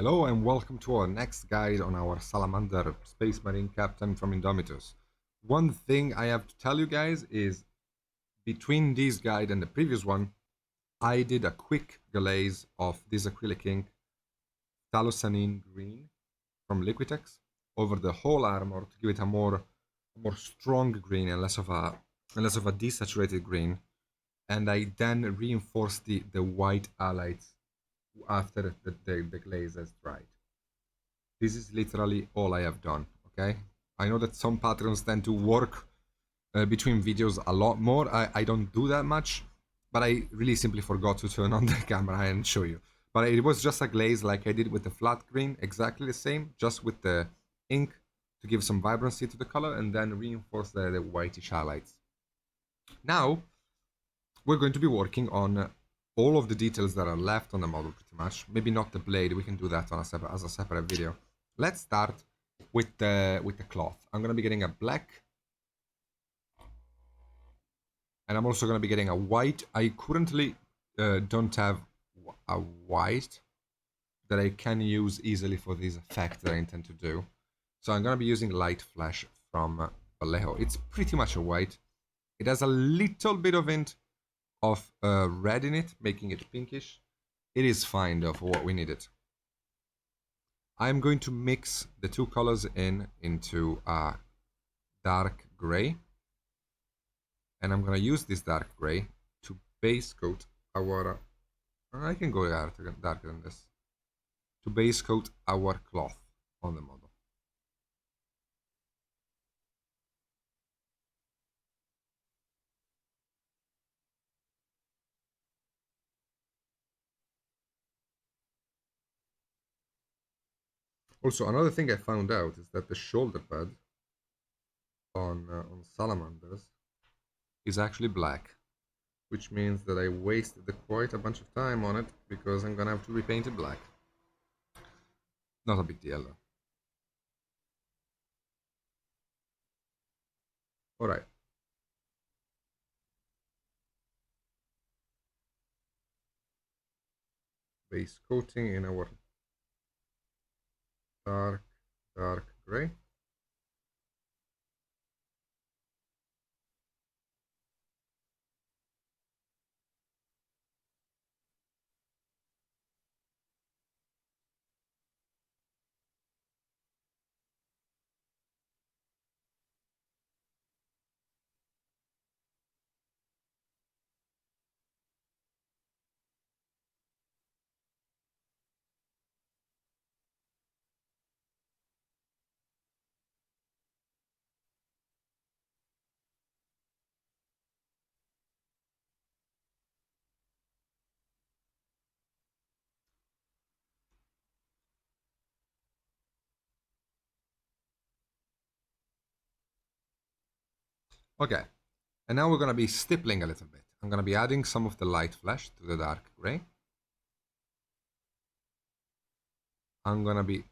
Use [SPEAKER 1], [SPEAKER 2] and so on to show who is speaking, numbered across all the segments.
[SPEAKER 1] Hello and welcome to our next guide on our Salamander Space Marine Captain from Indomitus. One thing I have to tell you guys is between this guide and the previous one, I did a quick glaze of this acrylic ink, Talosanine Green from Liquitex, over the whole armor to give it a more strong green and less of a desaturated green. And I then reinforced the white highlights after the glaze has dried. This is literally all I have done, okay? I know that some patrons tend to work between videos a lot more. I don't do that much, but I really simply forgot to turn on the camera and show you. But it was just a glaze like I did with the flat green, exactly the same, just with the ink to give some vibrancy to the color and then reinforce the whitish highlights. Now, we're going to be working on all of the details that are left on the model pretty much. Maybe not the blade, we can do that on as a separate video. Let's start with the cloth. I'm gonna be getting a black, and I'm also gonna be getting a white. I currently don't have a white that I can use easily for this effect that I intend to do. So I'm gonna be using Light Flash from Vallejo. It's pretty much a white. It has a little bit of hint of red in it, making it pinkish. It is fine though for what we needed. I'm going to mix the two colors into a dark gray, and I'm going to use this dark gray to base coat our, I can go darker than this, to base coat our cloth on the model. Also, another thing I found out is that the shoulder pad on salamanders is actually black, which means that I wasted quite a bunch of time on it because I'm gonna have to repaint it black. Not a big deal though. Alright. Base coating in our dark gray. Okay, and now we're going to be stippling a little bit. I'm going to be adding some of the light flash to the dark gray. I'm going to be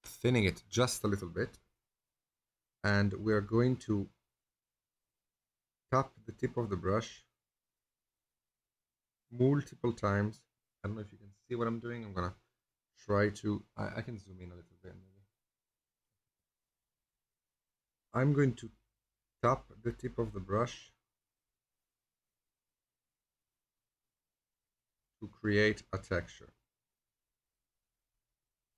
[SPEAKER 1] thinning it just a little bit. And we're going to tap the tip of the brush multiple times. I don't know if you can see what I'm doing. I'm going to try to, I can zoom in a little bit maybe. I'm going to tap the tip of the brush to create a texture.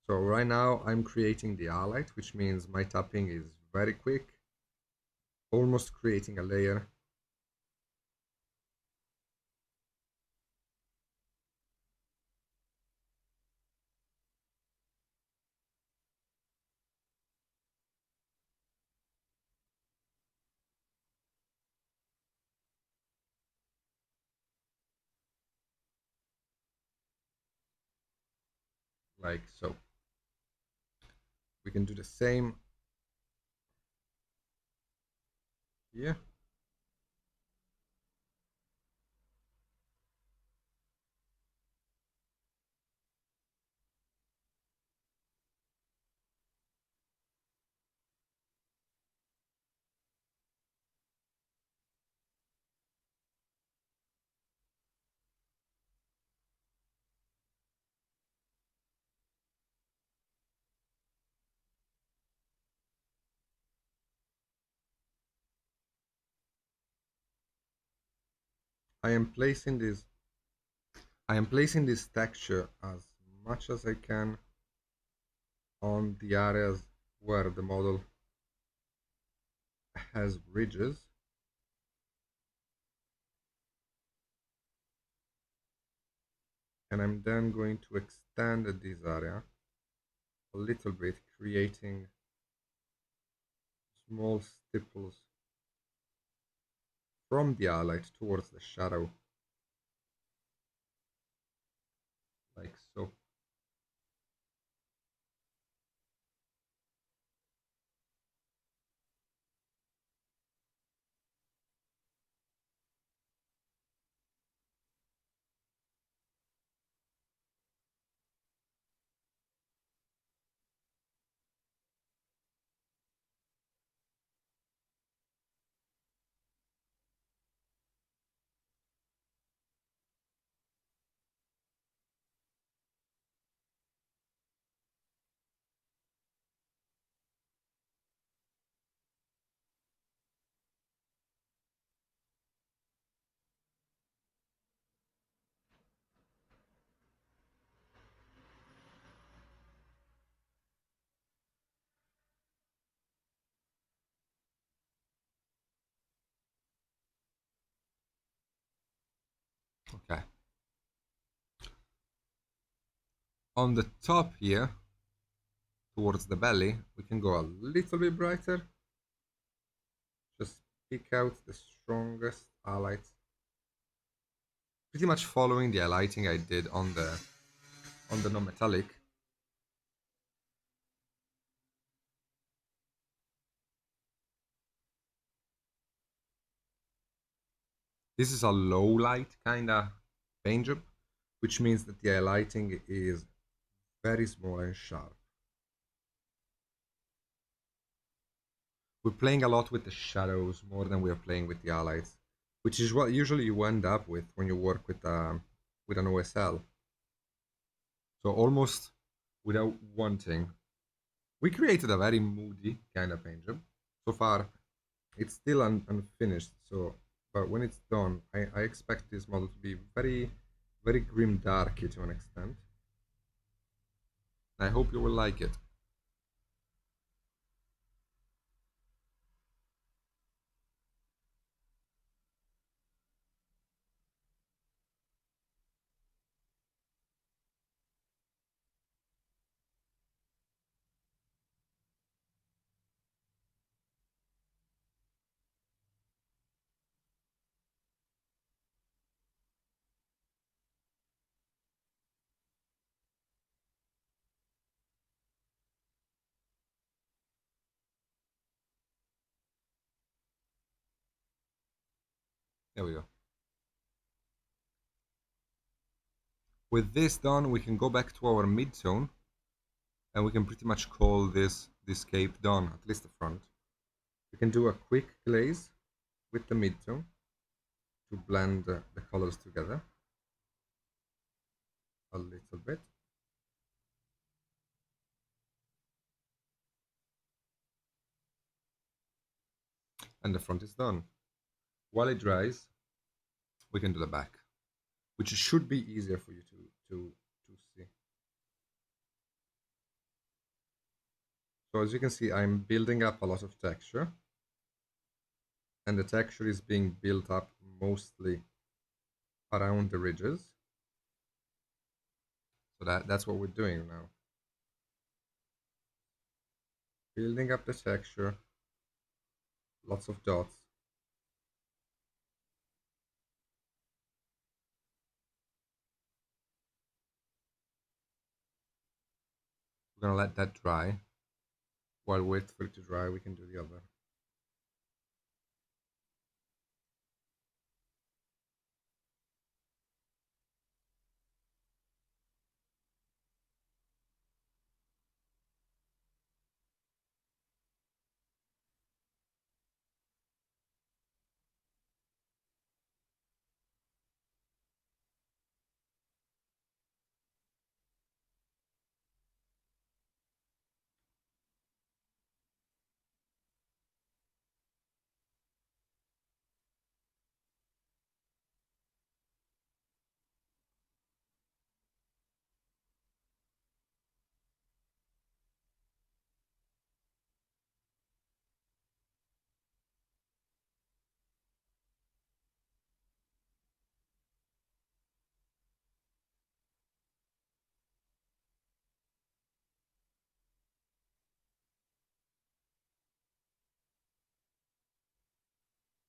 [SPEAKER 1] So right now I'm creating the highlight, which means my tapping is very quick, almost creating a layer. Like so. We can do the same here. I am placing this I am placing this texture as much as I can on the areas where the model has ridges, and I'm then going to extend this area a little bit, creating small stipples from the highlight towards the shadow, like so. Okay. On the top here, towards the belly, we can go a little bit brighter. Just pick out the strongest highlights. Pretty much following the highlighting I did on the non-metallic. This is a low light kind of paint job, which means that the highlighting is very small and sharp. We're playing a lot with the shadows more than we are playing with the highlights, which is what usually you end up with when you work with an OSL. So almost without wanting, we created a very moody kind of paint job. So far, it's still unfinished. So, but when it's done, I expect this model to be very, very grim darky to an extent. I hope you will like it. There we go. With this done, we can go back to our mid-tone, and we can pretty much call this cape done, at least the front. We can do a quick glaze with the mid-tone to blend the colors together a little bit. And the front is done. While it dries, we can do the back, which should be easier for you to see. So as you can see, I'm building up a lot of texture, and the texture is being built up mostly around the ridges. So that's what we're doing now. Building up the texture, lots of dots. We're gonna let that dry. While we wait for it to dry, we can do the other.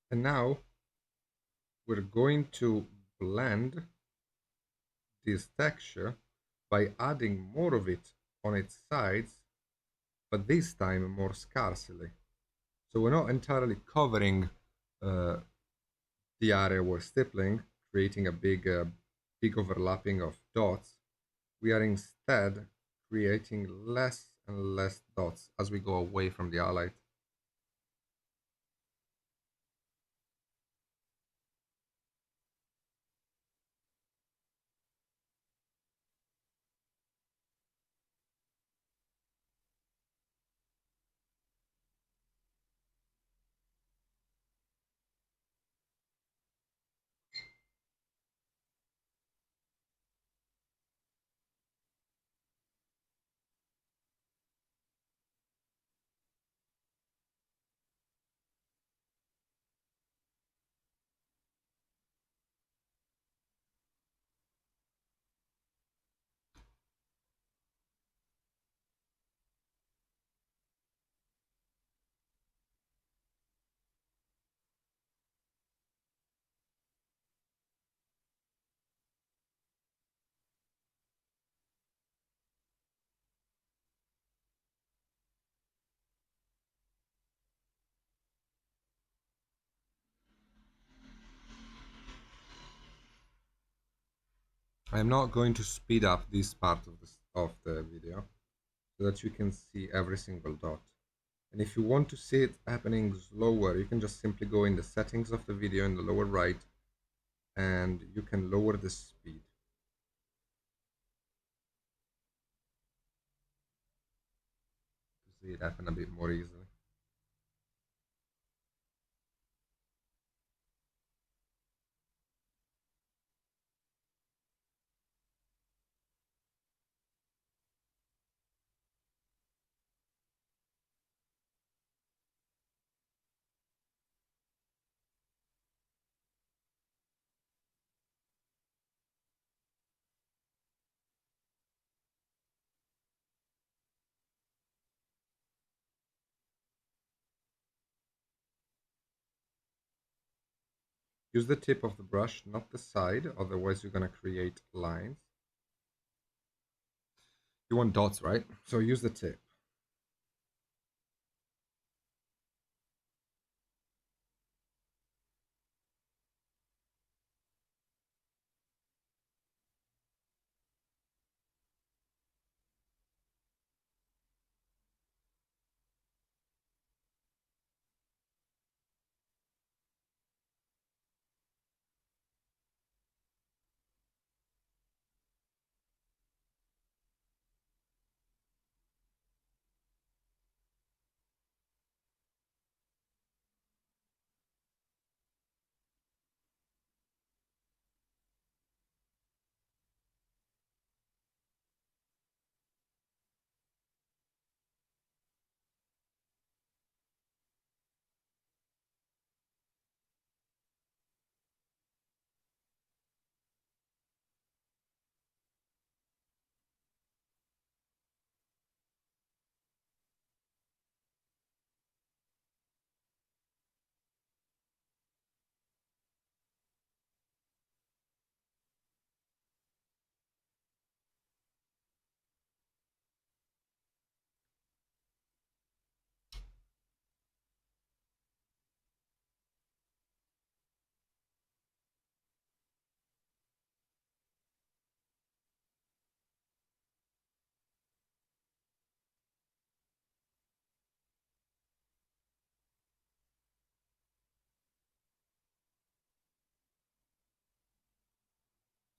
[SPEAKER 1] And now we're going to blend this texture by adding more of it on its sides, but this time more scarcely. So we're not entirely covering uh, the area we're stippling, creating a big overlapping of dots. We are instead creating less and less dots as we go away from the highlight. I'm not going to speed up this part of the video so that you can see every single dot. And if you want to see it happening slower, you can just simply go in the settings of the video in the lower right and you can lower the speed to see it happen a bit more easily. Use the tip of the brush, not the side, otherwise you're gonna create lines. You want dots, right? So use the tip.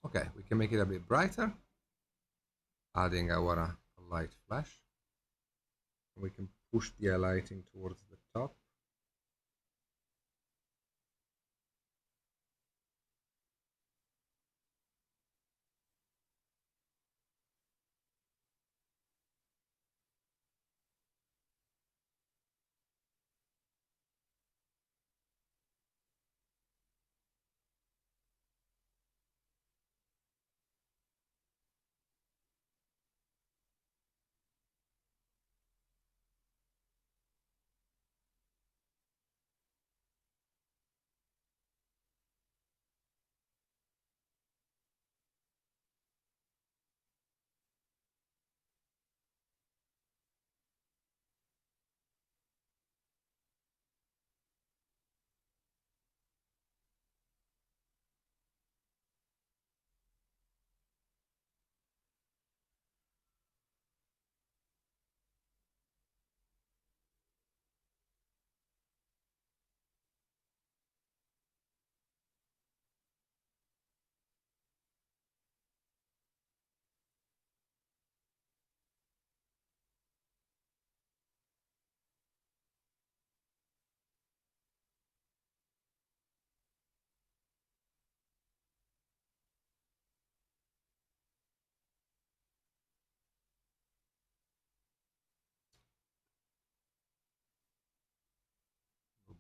[SPEAKER 1] Okay, we can make it a bit brighter, adding our light flash. We can push the highlighting towards the top.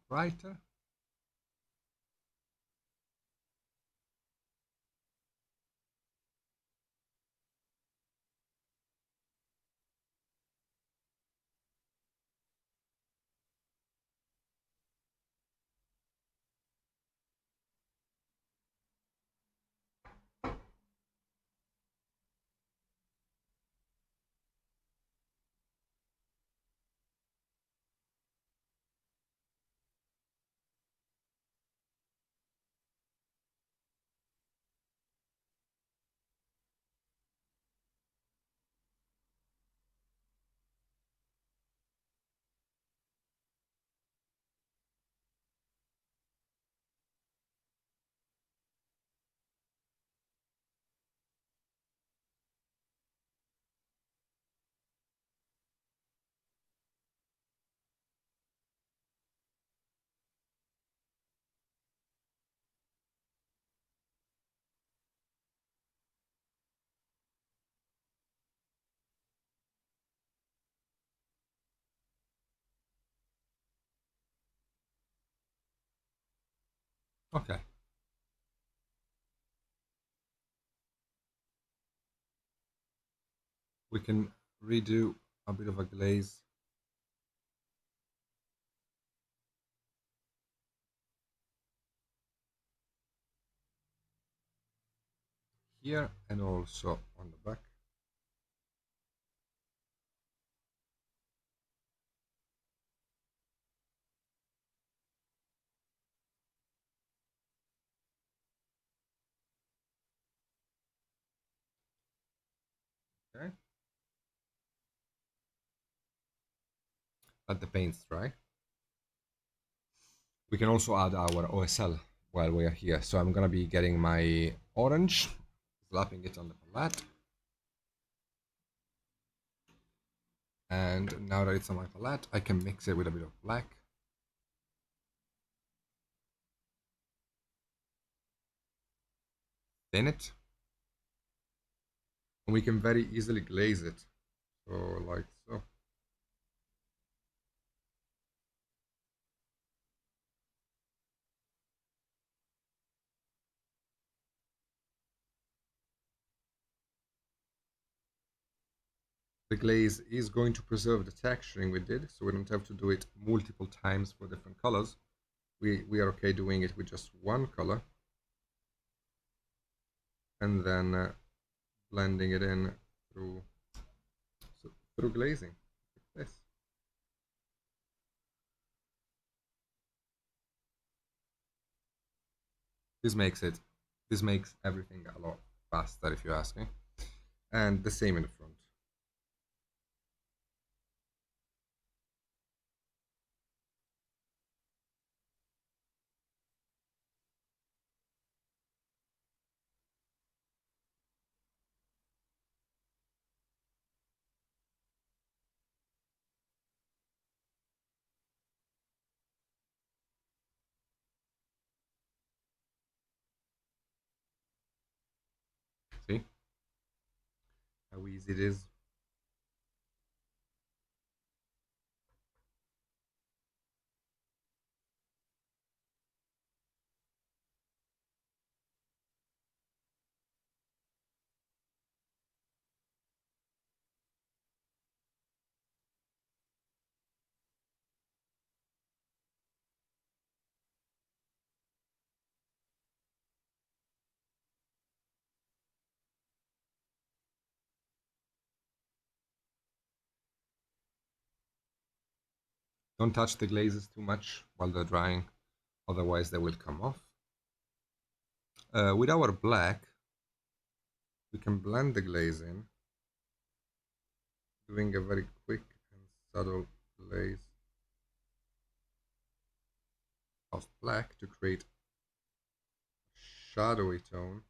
[SPEAKER 1] brighter. Okay, we can redo a bit of a glaze here and also on the back. Okay, let the paints dry. We can also add our OSL while we are here. So I'm gonna be getting my orange, slapping it on the palette. And now that it's on my palette, I can mix it with a bit of black. Thin it. And we can very easily glaze it. So like so. The glaze is going to preserve the texturing we did, so we don't have to do it multiple times for different colors. We are okay doing it with just one color and then blending it in through through glazing like this. This makes it this makes everything a lot faster if you ask me. And the same in the front. See how easy it is. Don't touch the glazes too much while they're drying, otherwise they will come off. With our black, we can blend the glaze in, doing a very quick and subtle glaze of black to create a shadowy tone.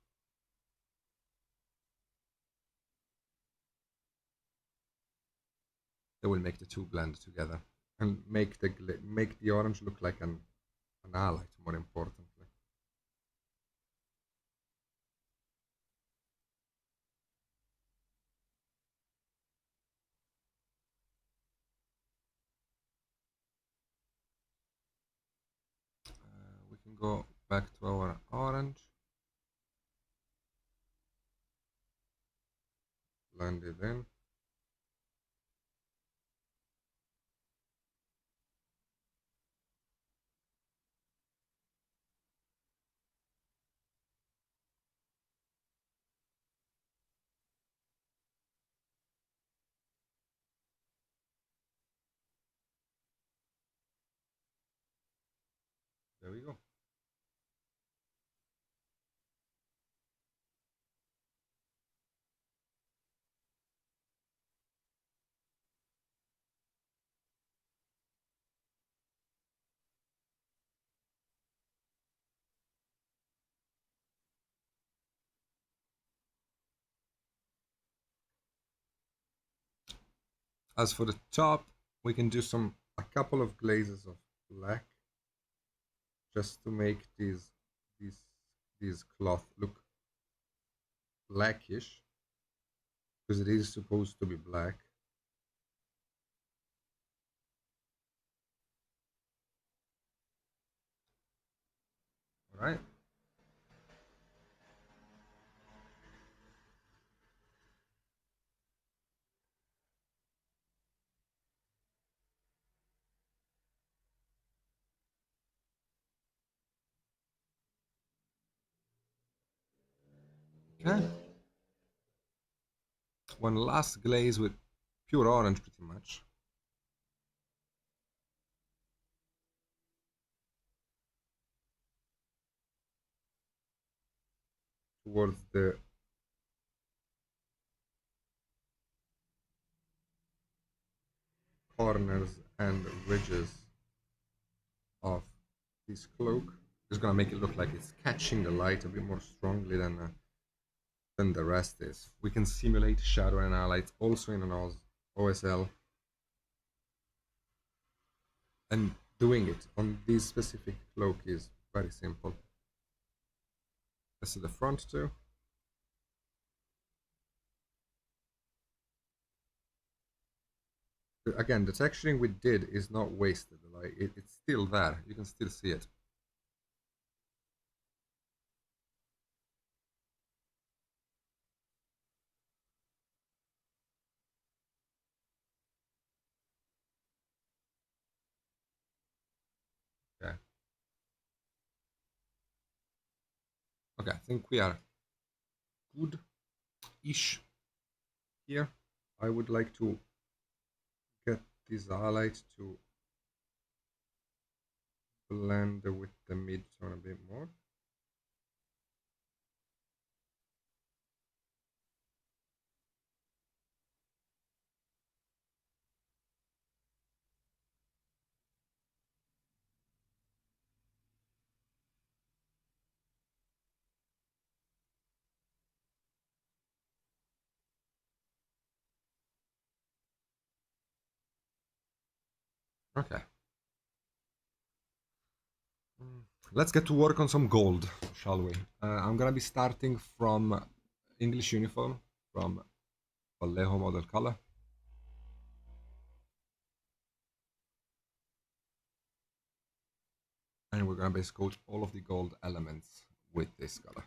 [SPEAKER 1] That will make the two blend together and make the orange look like an highlight, more importantly. go back to our orange, blend it in. There we go. As for the top, we can do a couple of glazes of black just to make these these cloth look blackish because it is supposed to be black. All right. Okay. One last glaze with pure orange, pretty much. Towards the corners and ridges of this cloak. It's gonna make it look like it's catching the light a bit more strongly than the rest is. We can simulate shadow and highlights also in an OSL, and doing it on this specific cloak is very simple. Let's see the front too. Again, the texturing we did is not wasted. Like it's still there. You can still see it. Okay. Okay, I think we are good-ish here. I would like to get this highlight to blend with the mid-tone a bit more. Okay. Let's get to work on some gold, shall we? I'm gonna be starting from English uniform from Vallejo model color. And we're gonna base coat all of the gold elements with this color.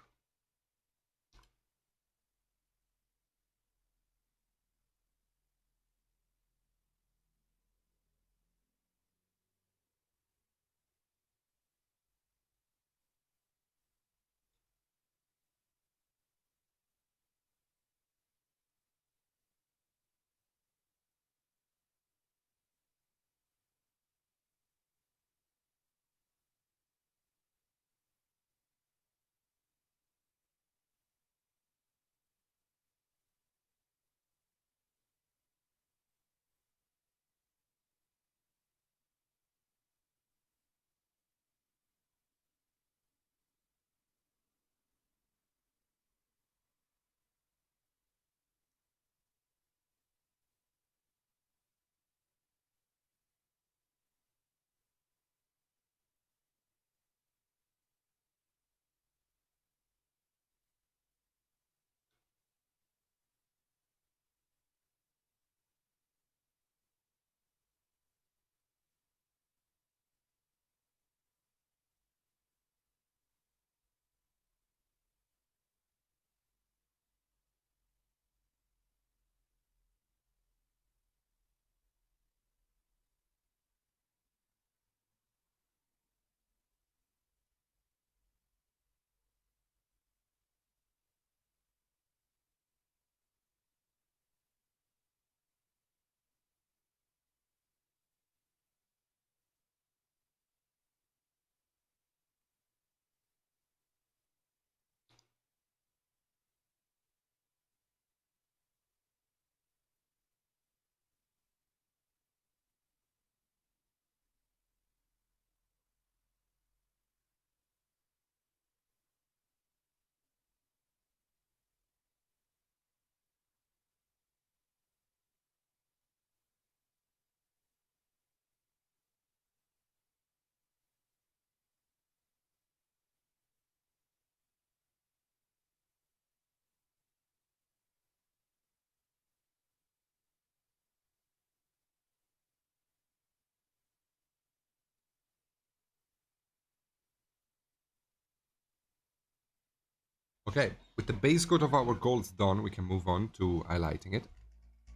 [SPEAKER 1] Okay, with the base coat of our golds done, we can move on to highlighting it.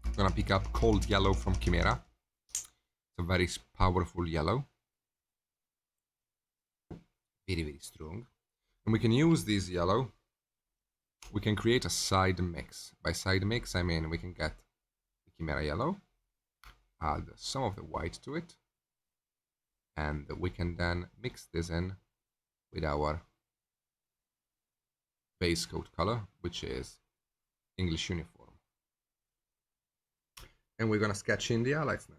[SPEAKER 1] I'm gonna pick up Cold Yellow from Chimera. It's a very powerful yellow. Very, very strong. And we can use this yellow. We can create a side mix. By side mix, I mean we can get the Chimera yellow, add some of the white to it, and we can then mix this in with our base coat color, which is English uniform. And we're gonna sketch in the highlights now.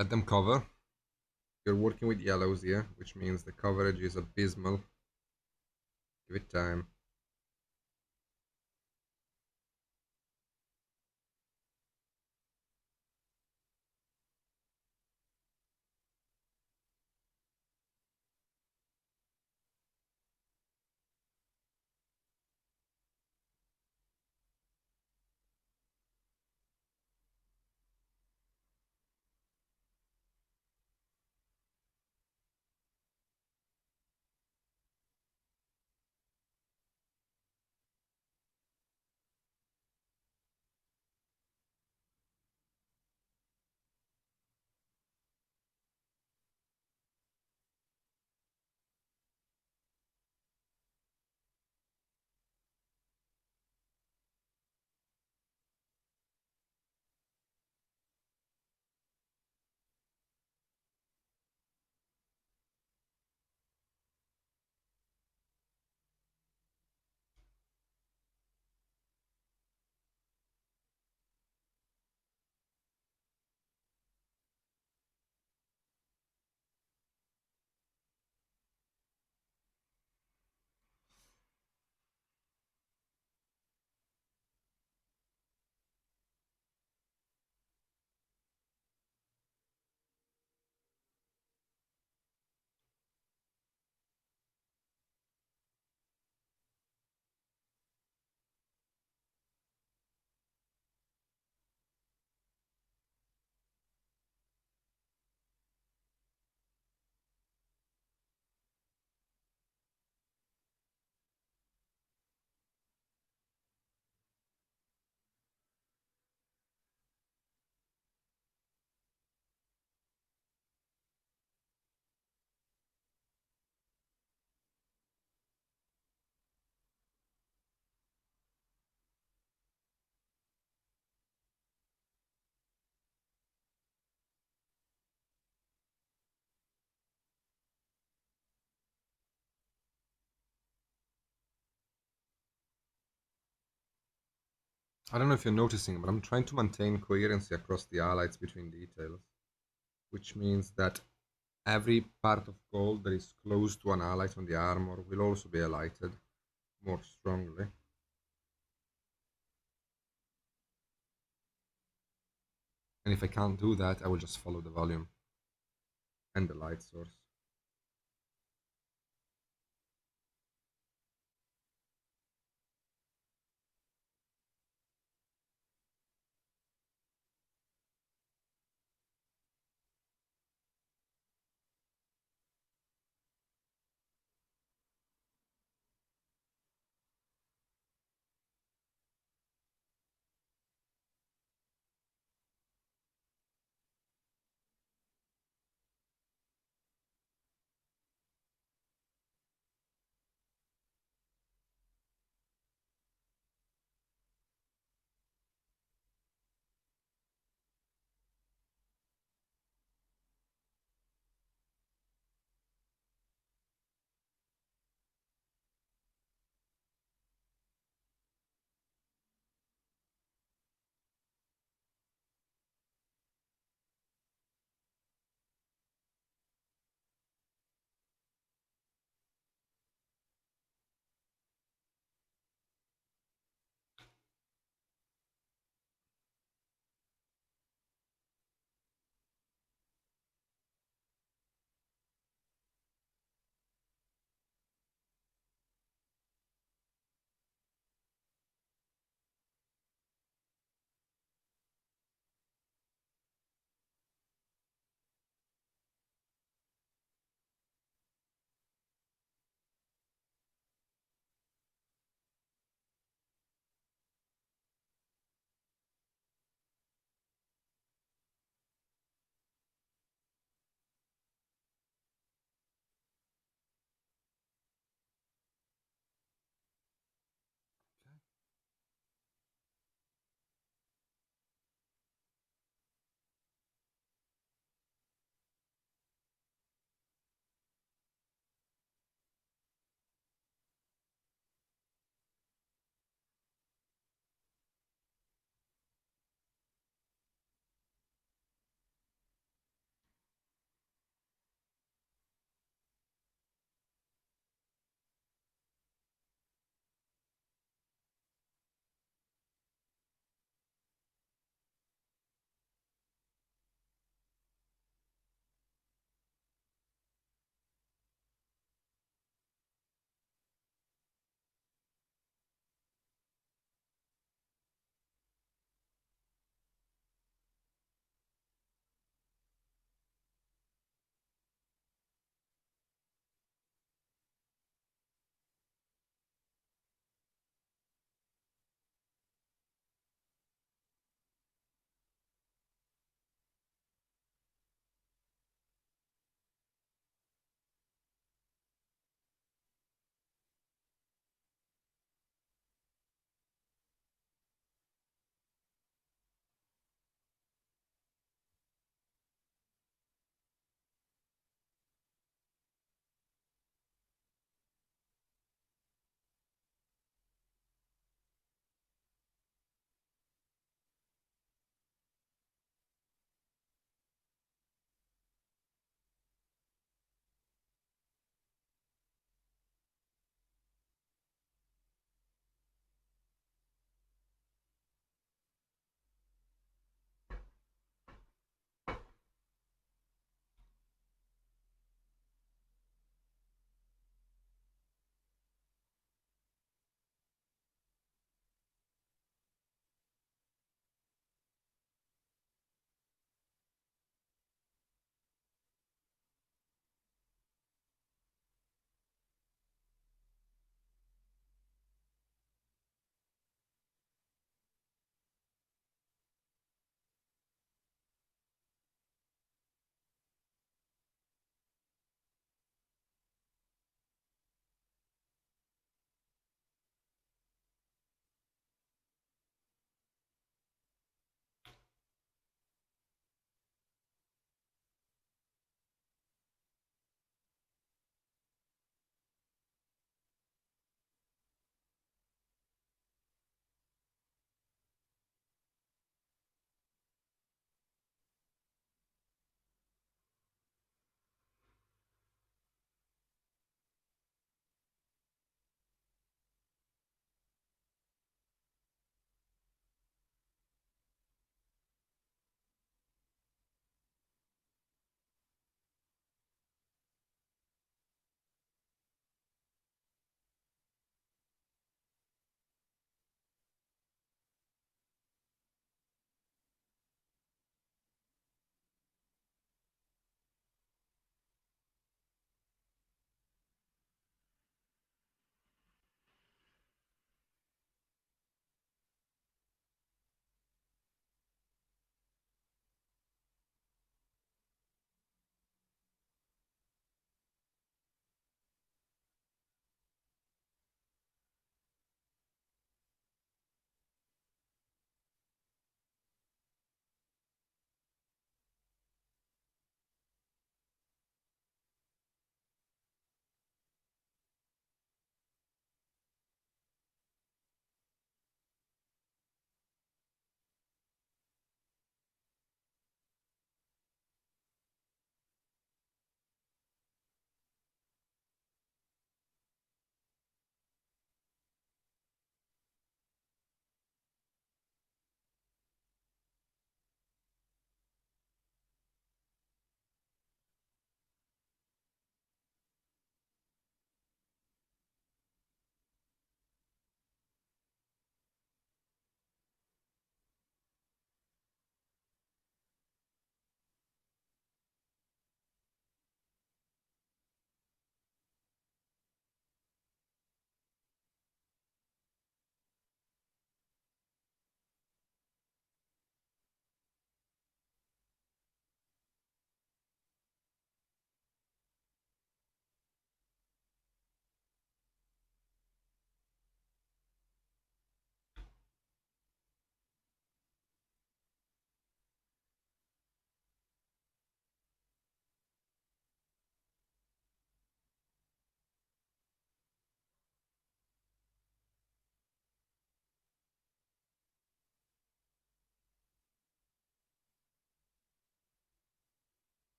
[SPEAKER 1] Let them cover. You're working with yellows here, which means the coverage is abysmal. Give it time. I don't know if you're noticing, but I'm trying to maintain coherency across the highlights between details, which means that every part of gold that is close to an highlight on the armor will also be highlighted more strongly. And if I can't do that, I will just follow the volume and the light source.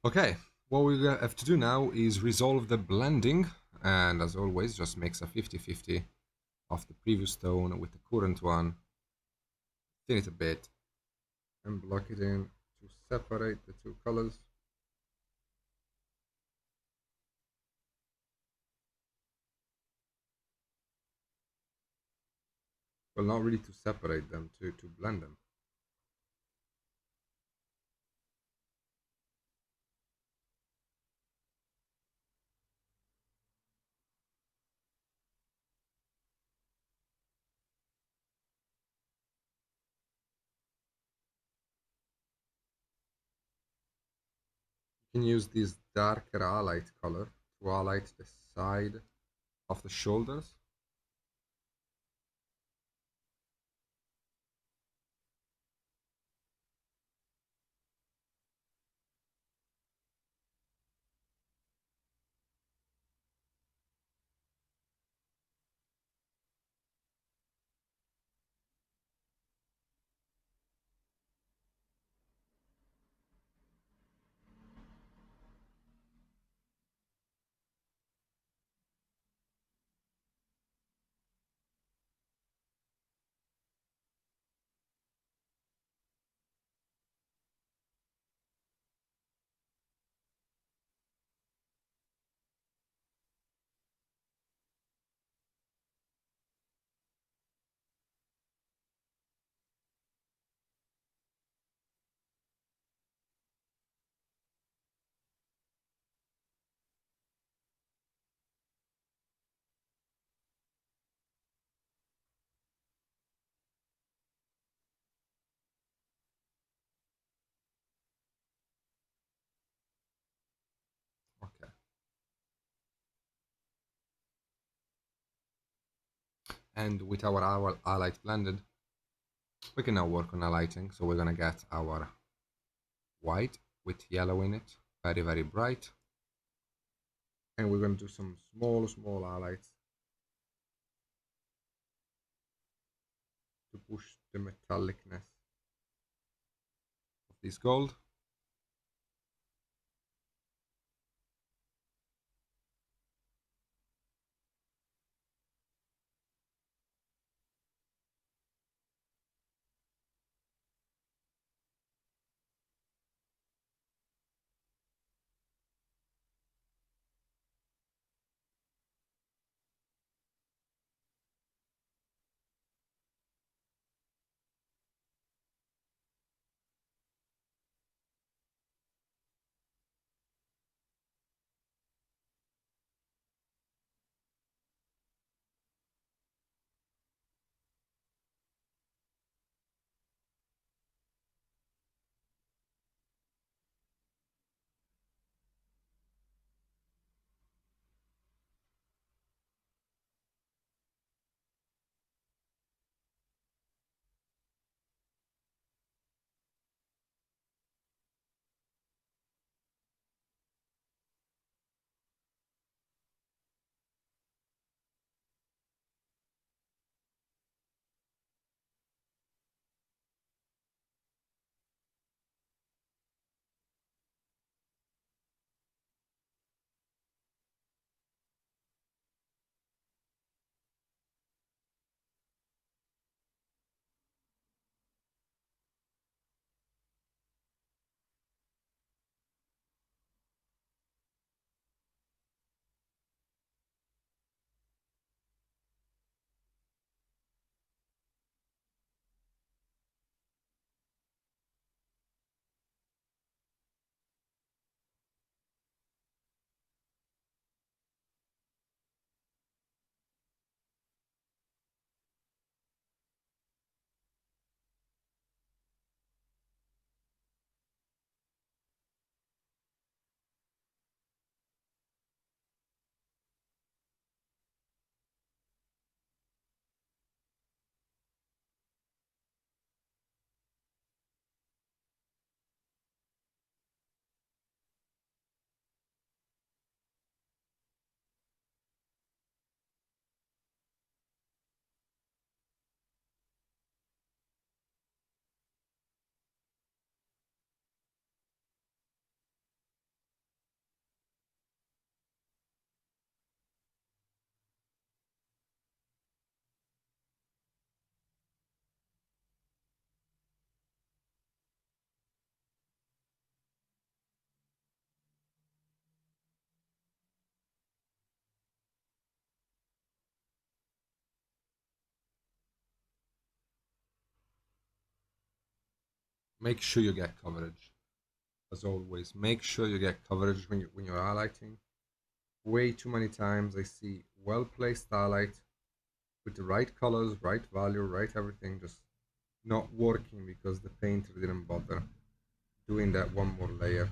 [SPEAKER 1] Okay, what we have to do now is resolve the blending, and as always, just mix a 50-50 of the previous tone with the current one, thin it a bit, and block it in to separate the two colors. Well, not really to separate them, to blend them. You can use this darker highlight color to highlight the side of the shoulders. Okay. And with our highlight blended, we can now work on highlighting. So we're gonna get our white with yellow in it, very, very bright. And we're gonna do some small highlights to push the metallicness of this gold. make sure you get coverage. As always, make sure you get coverage when you're highlighting. Way too many times I see well placed highlight with the right colors, right value, right everything, just not working because the painter didn't bother doing that one more layer.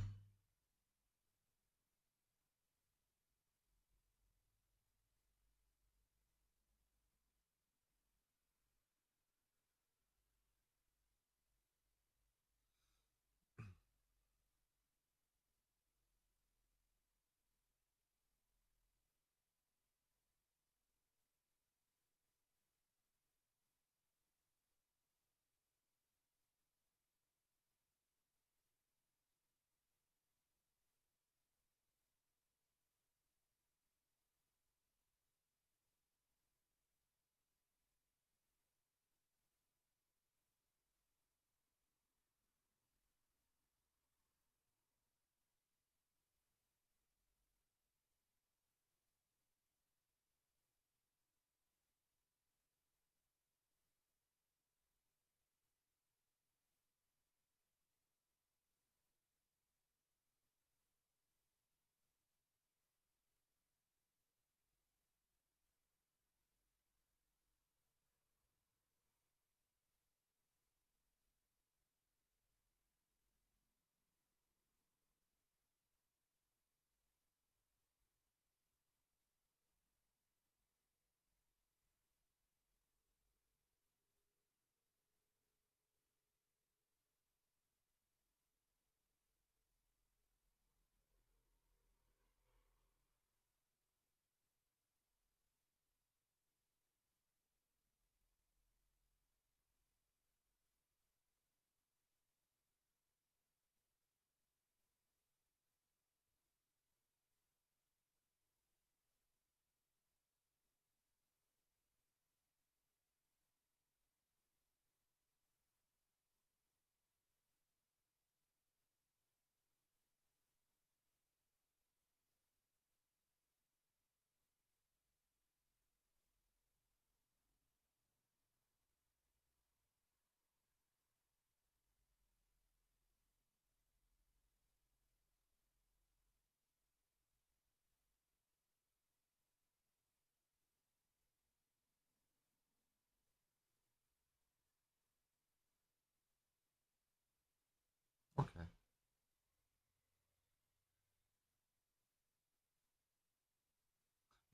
[SPEAKER 1] Okay.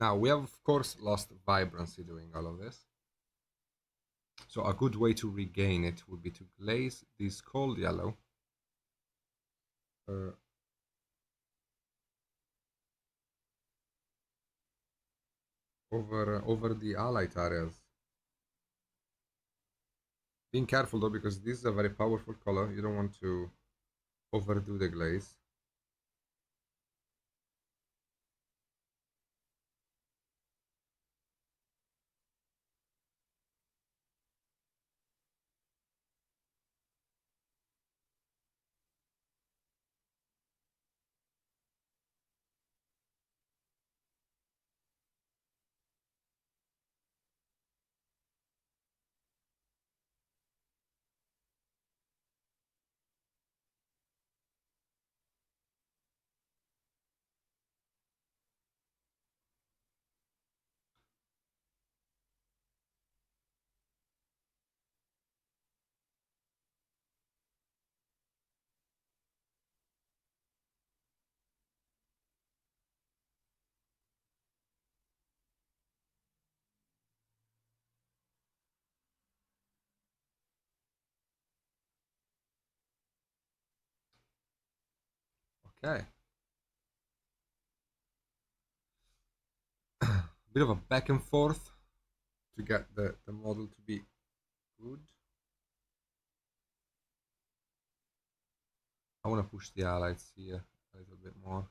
[SPEAKER 1] Now we have of course lost vibrancy doing all of this. So a good way to regain it would be to glaze this cold yellow uh, over the highlight areas. Being careful though, because this is a very powerful color. You don't want to overdo the glaze. Okay. Bit of a back and forth to get the model to be good. I want to push the highlights here a little bit more.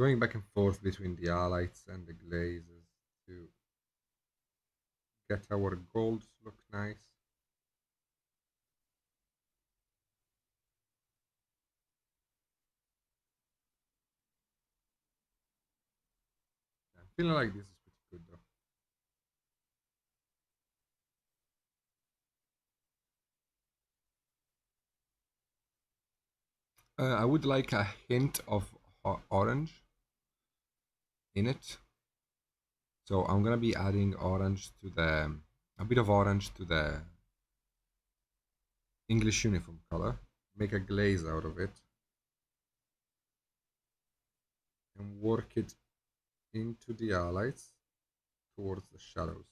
[SPEAKER 1] going back and forth between the highlights and the glazes to get our golds look nice. I'm feeling like this is pretty good though. I would like a hint of orange in it. So I'm gonna be adding orange to the a bit of orange to the English uniform color. Make a glaze out of it and work it into the highlights towards the shadows.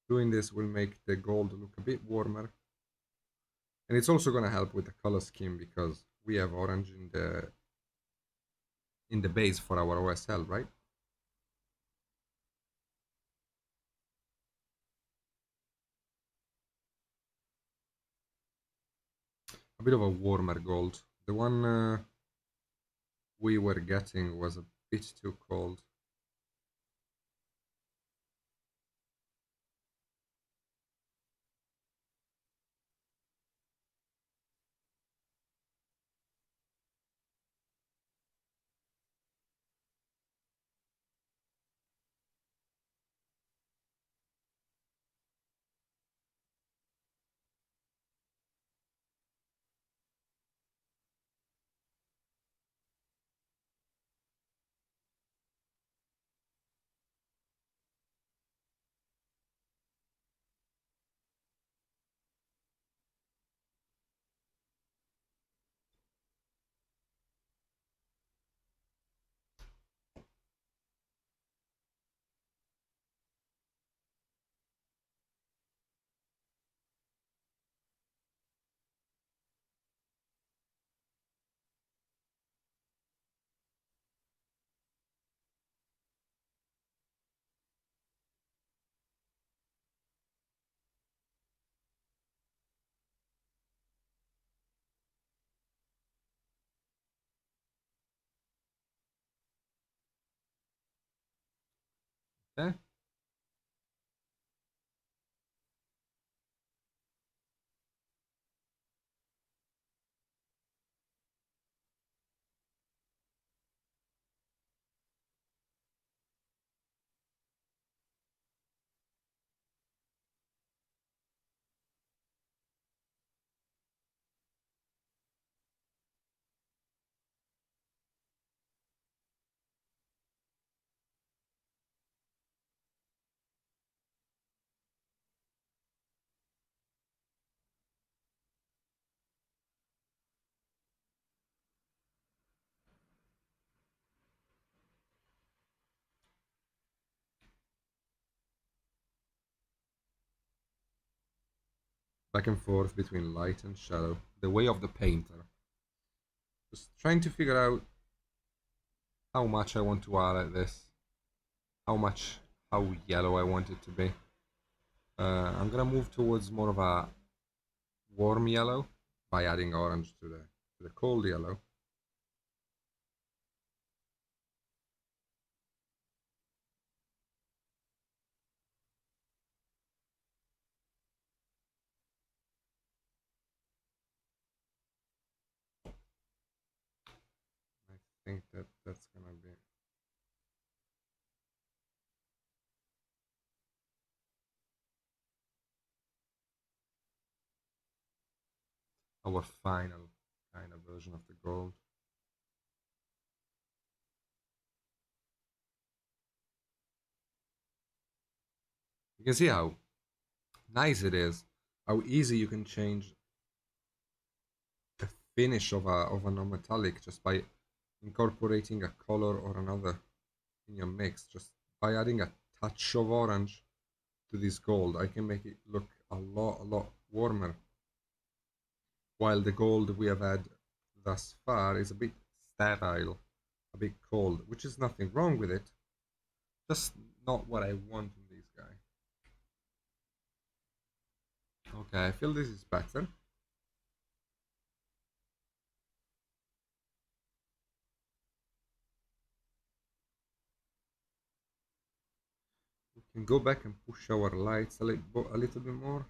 [SPEAKER 1] Doing this will make the gold look a bit warmer, and it's also gonna help with the color scheme because we have orange in the base for our OSL, right? A bit of a warmer gold. The one we were getting was a bit too cold. Okay. Back and forth between light and shadow. The way of the painter. Just trying to figure out how much I want to highlight this, how yellow I want it to be. I'm gonna move towards more of a warm yellow by adding orange to the cold yellow. I think that's gonna be our final kind of version of the gold. You can see how nice it is, how easy you can change the finish of a non-metallic just by incorporating a color or another in your mix. Just by adding a touch of orange to this gold, I can make it look a lot warmer. While the gold we have had thus far is a bit sterile, a bit cold, which is nothing wrong with it, just not what I want in this guy. Okay, I feel this is better. Can go back and push our lights a little bit more.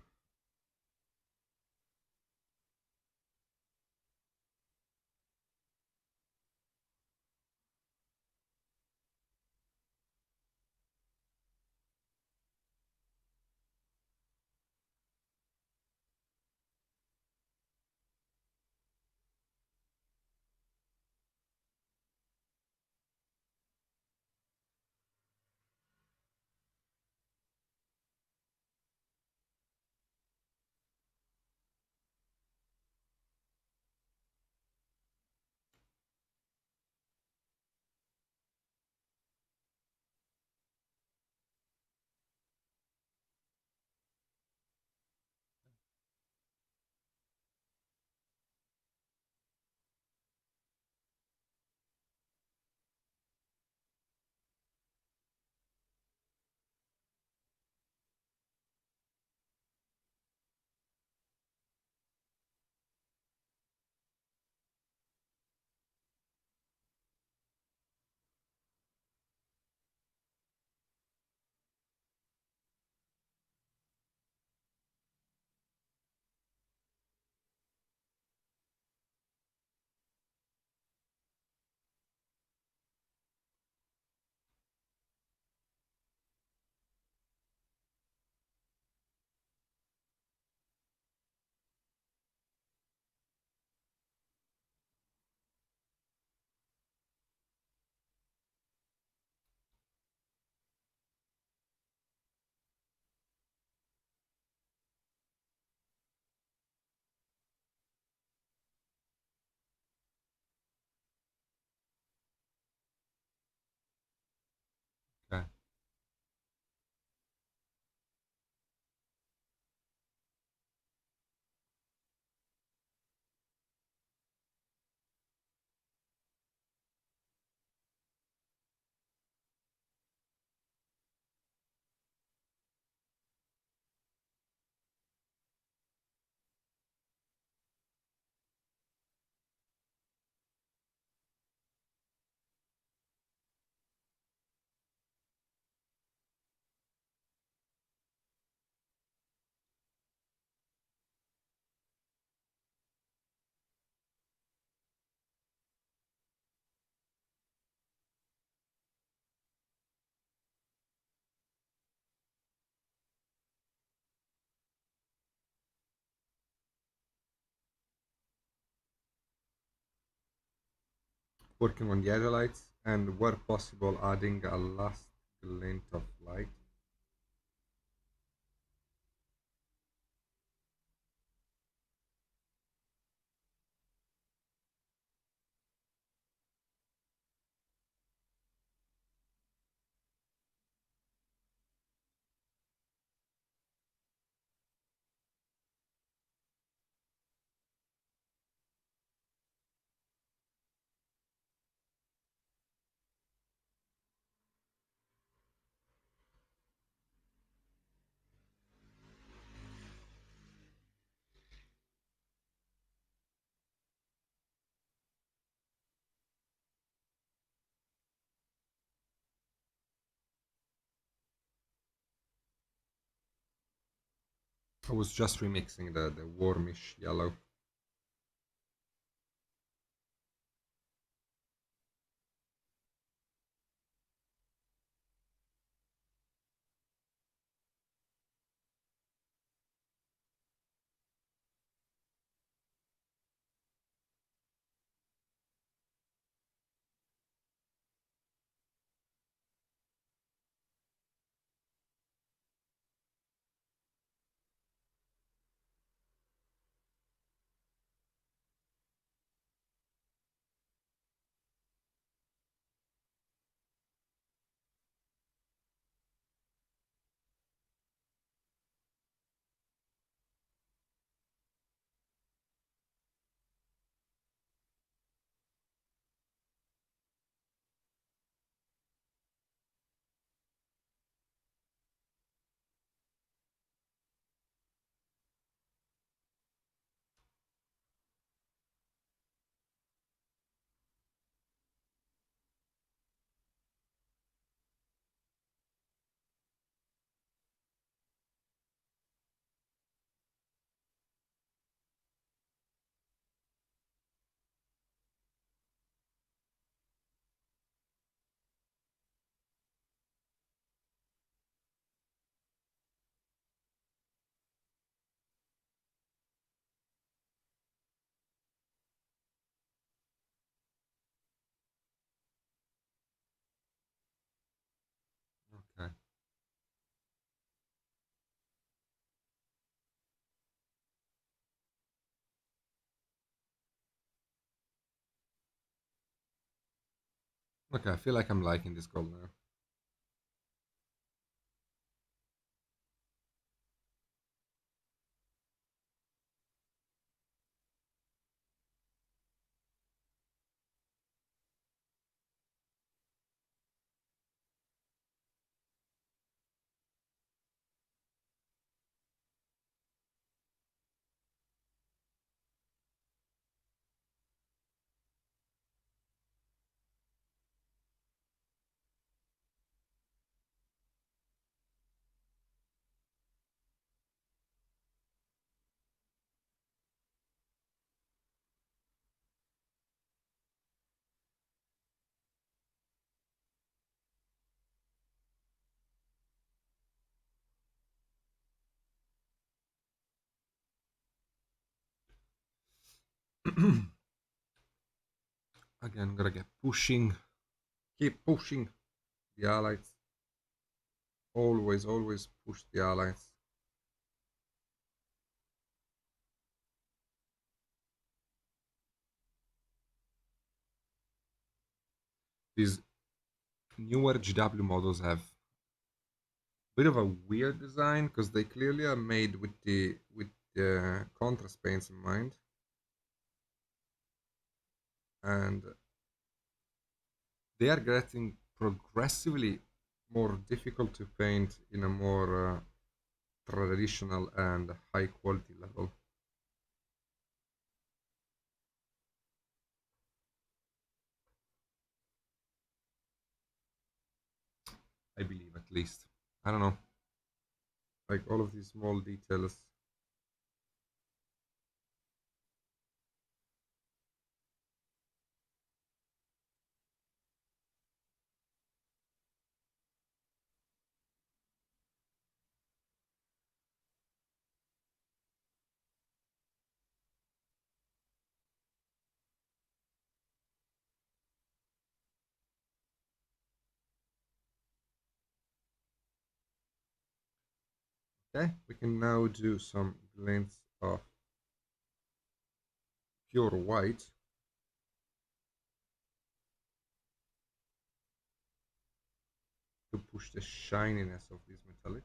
[SPEAKER 1] Okay. Working on the other lights and where possible adding a last glint of light. I was just remixing the warmish yellow. Okay, I feel like I'm liking this gold now. Again, gotta get pushing. Keep pushing the allies. Always, always push the allies. These newer GW models have a bit of a weird design because they clearly are made with the contrast paints in mind, and they are getting progressively more difficult to paint in a more traditional and high quality level. I believe, at least. I don't know, like all of these small details. Okay, we can now do some glints of pure white to push the shininess of this metallic.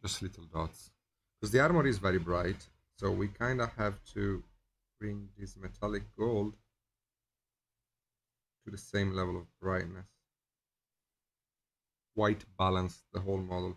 [SPEAKER 1] Just little dots. Because the armor is very bright, so we kind of have to bring this metallic gold to the same level of brightness. White balance the whole model.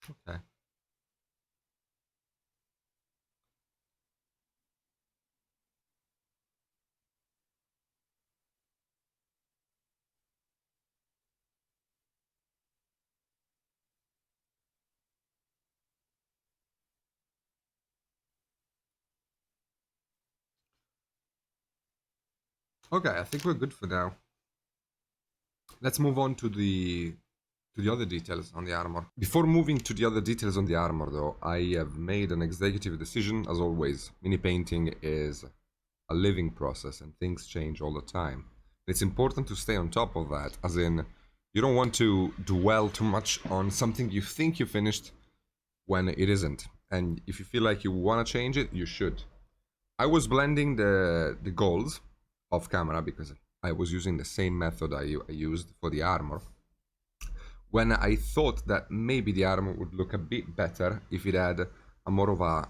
[SPEAKER 1] Okay. Okay, I think we're good for now. Let's move on to the other details on the armor. Before moving to the other details on the armor, though, I have made an executive decision. As always, mini painting is a living process and things change all the time. It's important to stay on top of that, as in, you don't want to dwell too much on something you think you finished when it isn't. And if you feel like you want to change it, you should. I was blending the golds off camera because I was using the same method I used for the armor. When I thought that maybe the armor would look a bit better if it had a more of a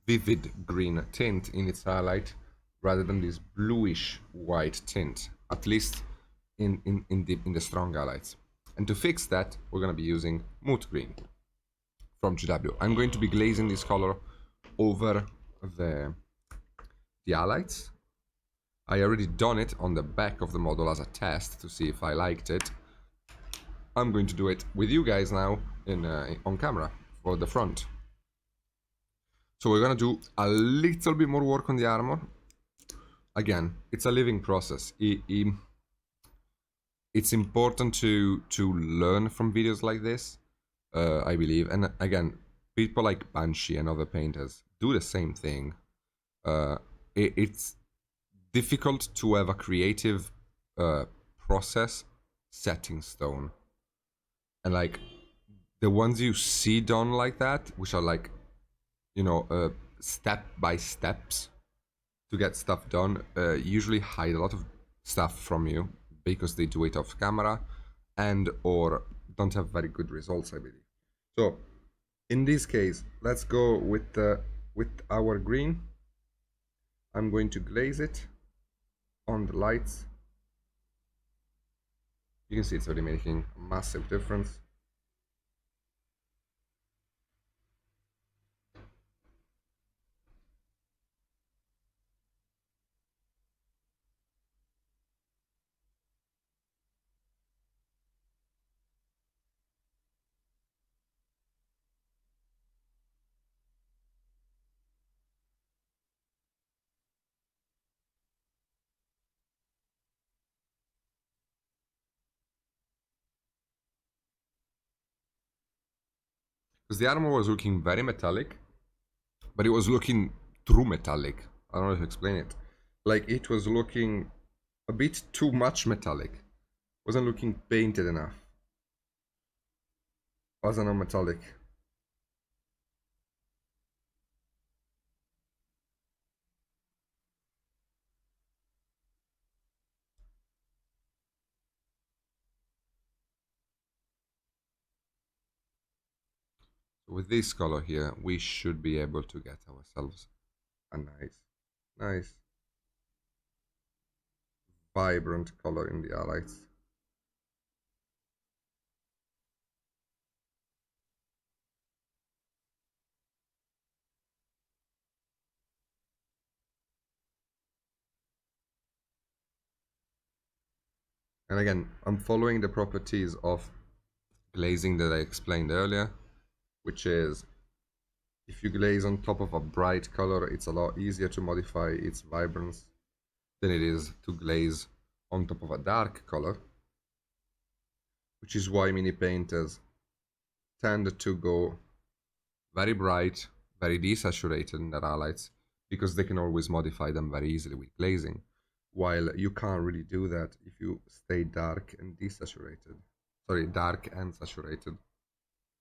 [SPEAKER 1] vivid green tint in its highlight rather than this bluish white tint, at least in the strong highlights. And to fix that, we're going to be using Moot Green from GW. I'm going to be glazing this color over the, the highlights. I already done it on the back of the model as a test to see if I liked it. I'm going to do it with you guys now on camera for the front. So we're gonna do a little bit more work on the armor. Again, it's a living process. It's important to learn from videos like this, I believe. And again, people like Banshee and other painters do the same thing. It's difficult to have a creative process set in stone. And like the ones you see done like that, which are like, you know, step by steps to get stuff done, usually hide a lot of stuff from you because they do it off camera and or don't have very good results, I believe. So in this case, let's go with our green. I'm going to glaze it on the lights. You can see it's already making a massive difference. Because the armor was looking very metallic, but it was looking true metallic. I don't know how to explain it. Like it was looking a bit too much metallic. Wasn't looking painted enough. Wasn't a metallic. So with this color here, we should be able to get ourselves a nice, vibrant color in the highlights. And again, I'm following the properties of glazing that I explained earlier, which is if you glaze on top of a bright color, it's a lot easier to modify its vibrance than it is to glaze on top of a dark color, which is why mini painters tend to go very bright, very desaturated in their highlights, because they can always modify them very easily with glazing, while you can't really do that if you stay dark and desaturated. Sorry, dark and saturated.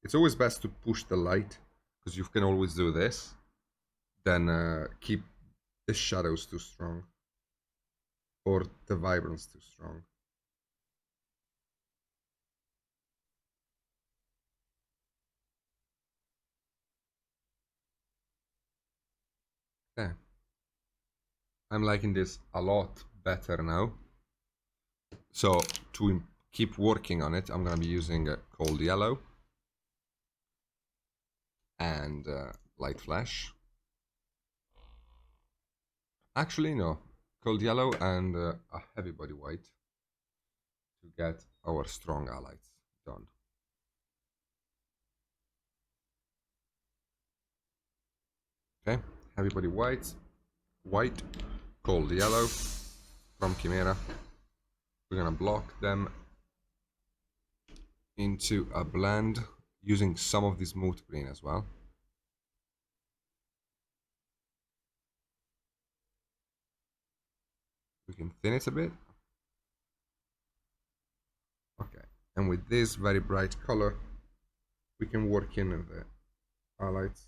[SPEAKER 1] It's always best to push the light, because you can always do this, than keep the shadows too strong, or the vibrance too strong. Yeah, I'm liking this a lot better now. So to keep working on it, I'm gonna be using cold yellow. and light flash. Actually, no. Cold yellow and a heavy body white to get our strong allies done. Okay, heavy body white, cold yellow from Chimera. We're gonna block them into a blend using some of this smooth green as well. We can thin it a bit. Okay, and with this very bright color, we can work in the highlights.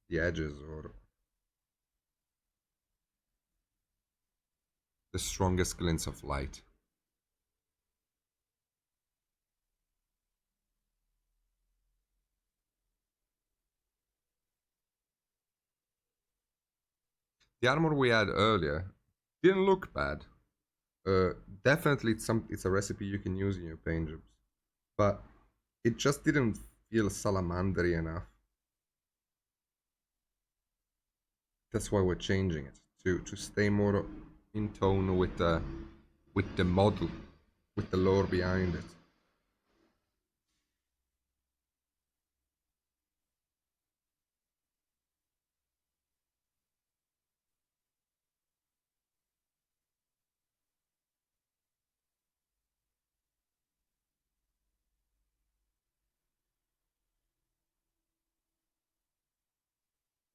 [SPEAKER 1] The edges or the strongest glints of light. The armor we had earlier didn't look bad. Uh, Definitely it's a recipe you can use in your paint jobs, but it just didn't feel salamandery enough. That's why we're changing it to stay more in tone with the model, with the lore behind it.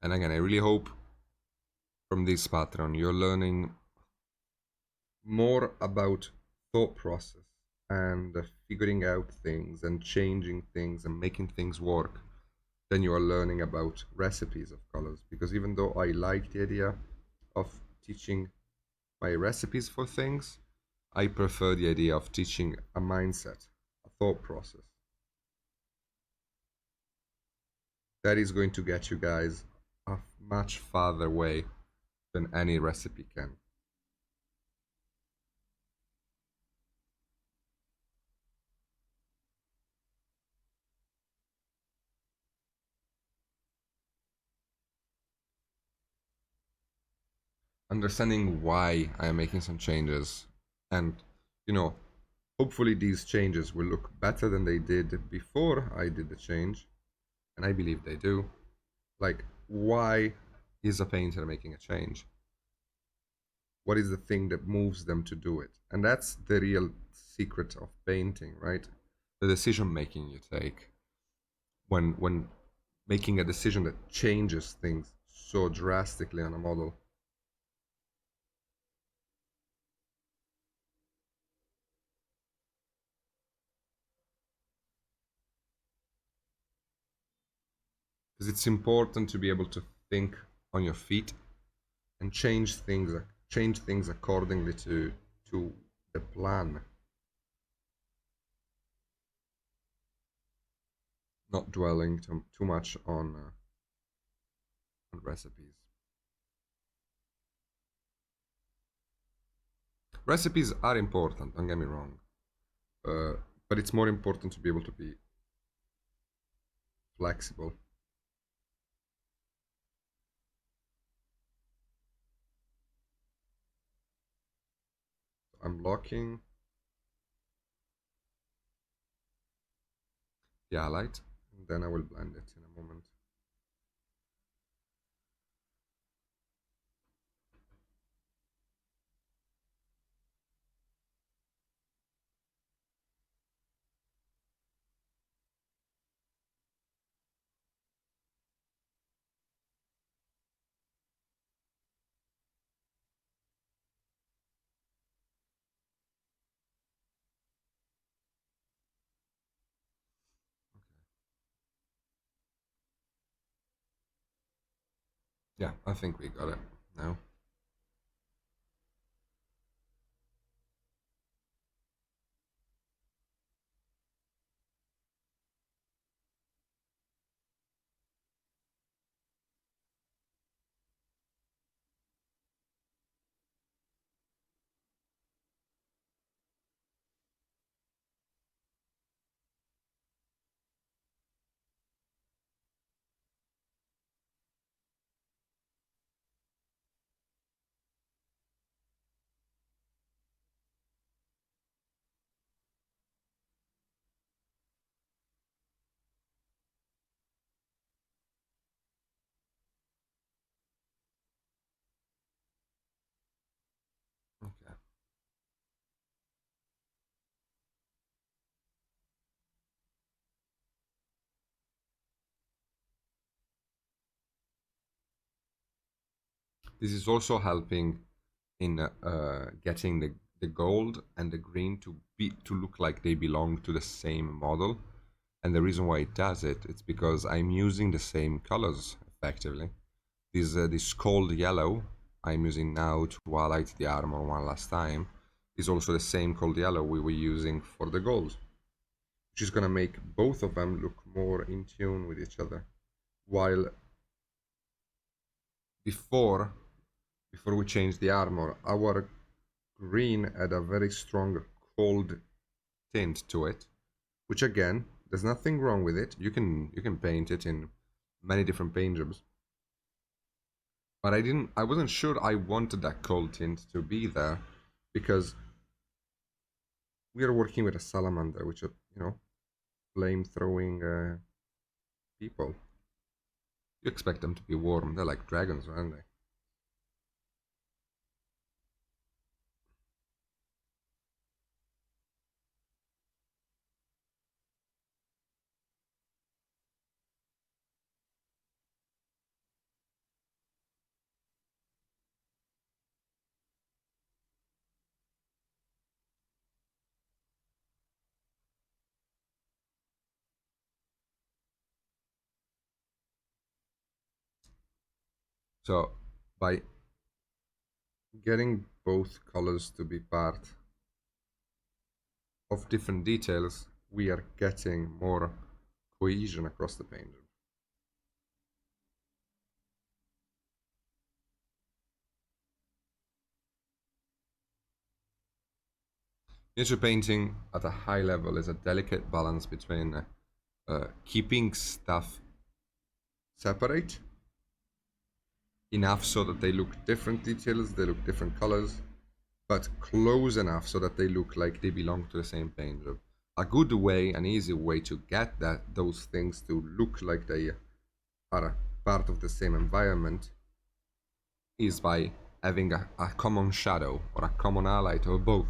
[SPEAKER 1] And again, I really hope from this pattern you're learning more about thought process and figuring out things and changing things and making things work than you are learning about recipes of colors. Because even though I like the idea of teaching my recipes for things, I prefer the idea of teaching a mindset, a thought process. That is going to get you guys a much farther way than any recipe can. Understanding why I am making some changes, and you know, hopefully these changes will look better than they did before I did the change, and I believe they do. Like, why is a painter making a change? What is the thing that moves them to do it? And that's the real secret of painting, right? The decision making you take when making a decision that changes things so drastically on a model. Because it's important to be able to think on your feet and change things accordingly to the plan, not dwelling too much on recipes. Recipes are important, don't get me wrong, uh, but it's more important to be able to be flexible. I'm locking the highlight, and then I will blend it in a moment. Yeah, I think we got it now. This is also helping in getting the gold and the green to look like they belong to the same model. And the reason why it does it, it's because I'm using the same colors effectively. This cold yellow I'm using now to highlight the armor one last time is also the same cold yellow we were using for the gold, which is gonna make both of them look more in tune with each other. While before before we changed the armor, our green had a very strong cold tint to it, which again, there's nothing wrong with it. You can paint it in many different paint jobs. But I wasn't sure I wanted that cold tint to be there because we are working with a salamander, which are, flame throwing people. You expect them to be warm. They're like dragons, aren't they? So by getting both colors to be part of different details, we are getting more cohesion across the paint. Miniature painting at a high level is a delicate balance between keeping stuff separate enough so that they look different details, they look different colors, but close enough so that they look like they belong to the same paint job. A good way, an easy way to get those things to look like they are part of the same environment is by having a common shadow or a common highlight or both.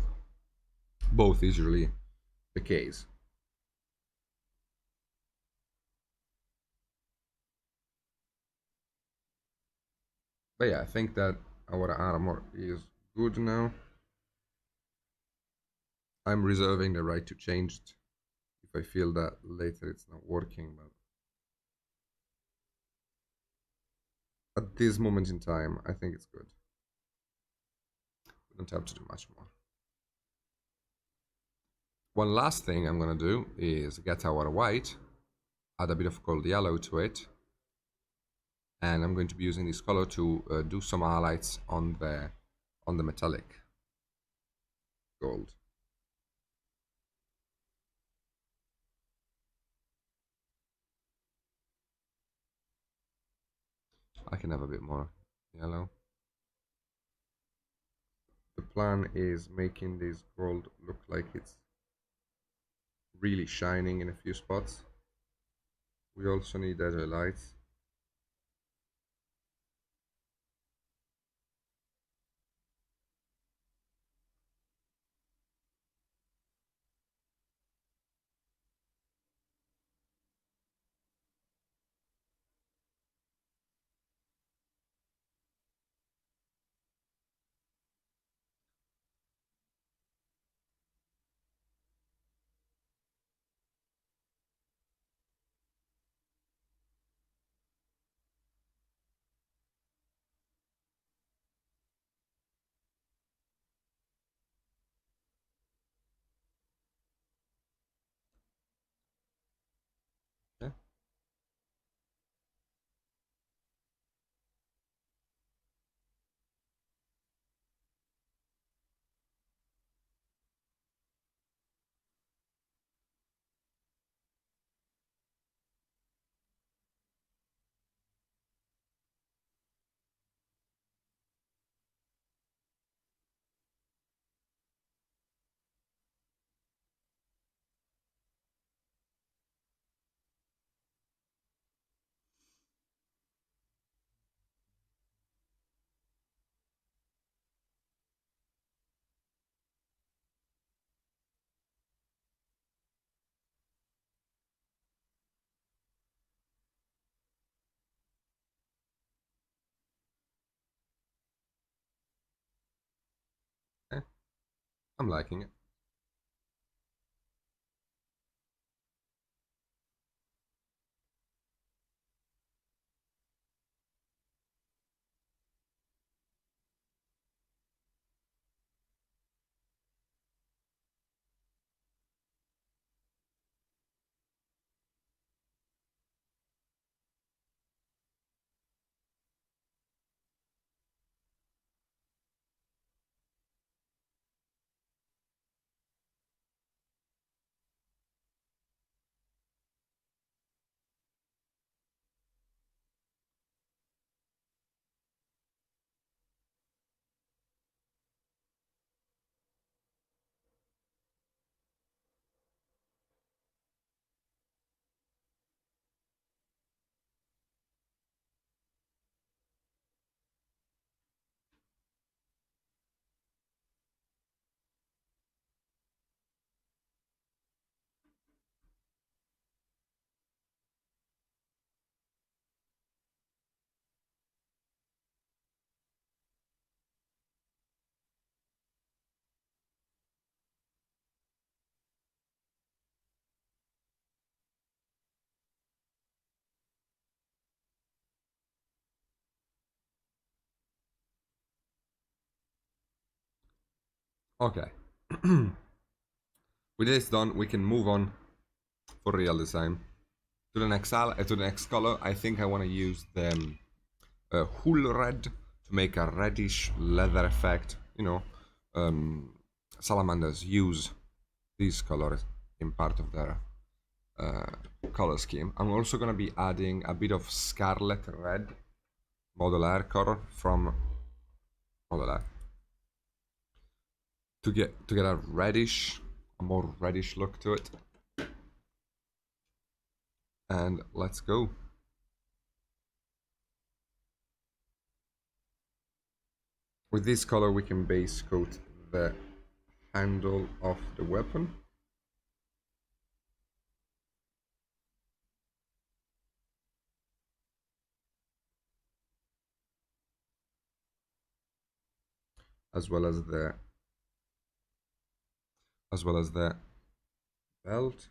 [SPEAKER 1] Both is usually the case. But yeah, I think that our armor is good now. I'm reserving the right to change it if I feel that later it's not working, but at this moment in time, I think it's good. We don't have to do much more. One last thing I'm gonna do is get our white, add a bit of gold yellow to it, and I'm going to be using this color to do some highlights on the metallic gold. I can have a bit more yellow. The plan is making this gold look like it's really shining in a few spots. We also need other lights. I'm liking it. Okay. With this done, we can move on for real this time to the to the next color. I think I want to use the Hull Red to make a reddish leather effect. Salamanders use these colors in part of their uh, color scheme. I'm also going to be adding a bit of Scarlet Red modular color from modular to get a more reddish look to it. And let's go. With this color we can base coat the handle of the weapon. As well as the belt.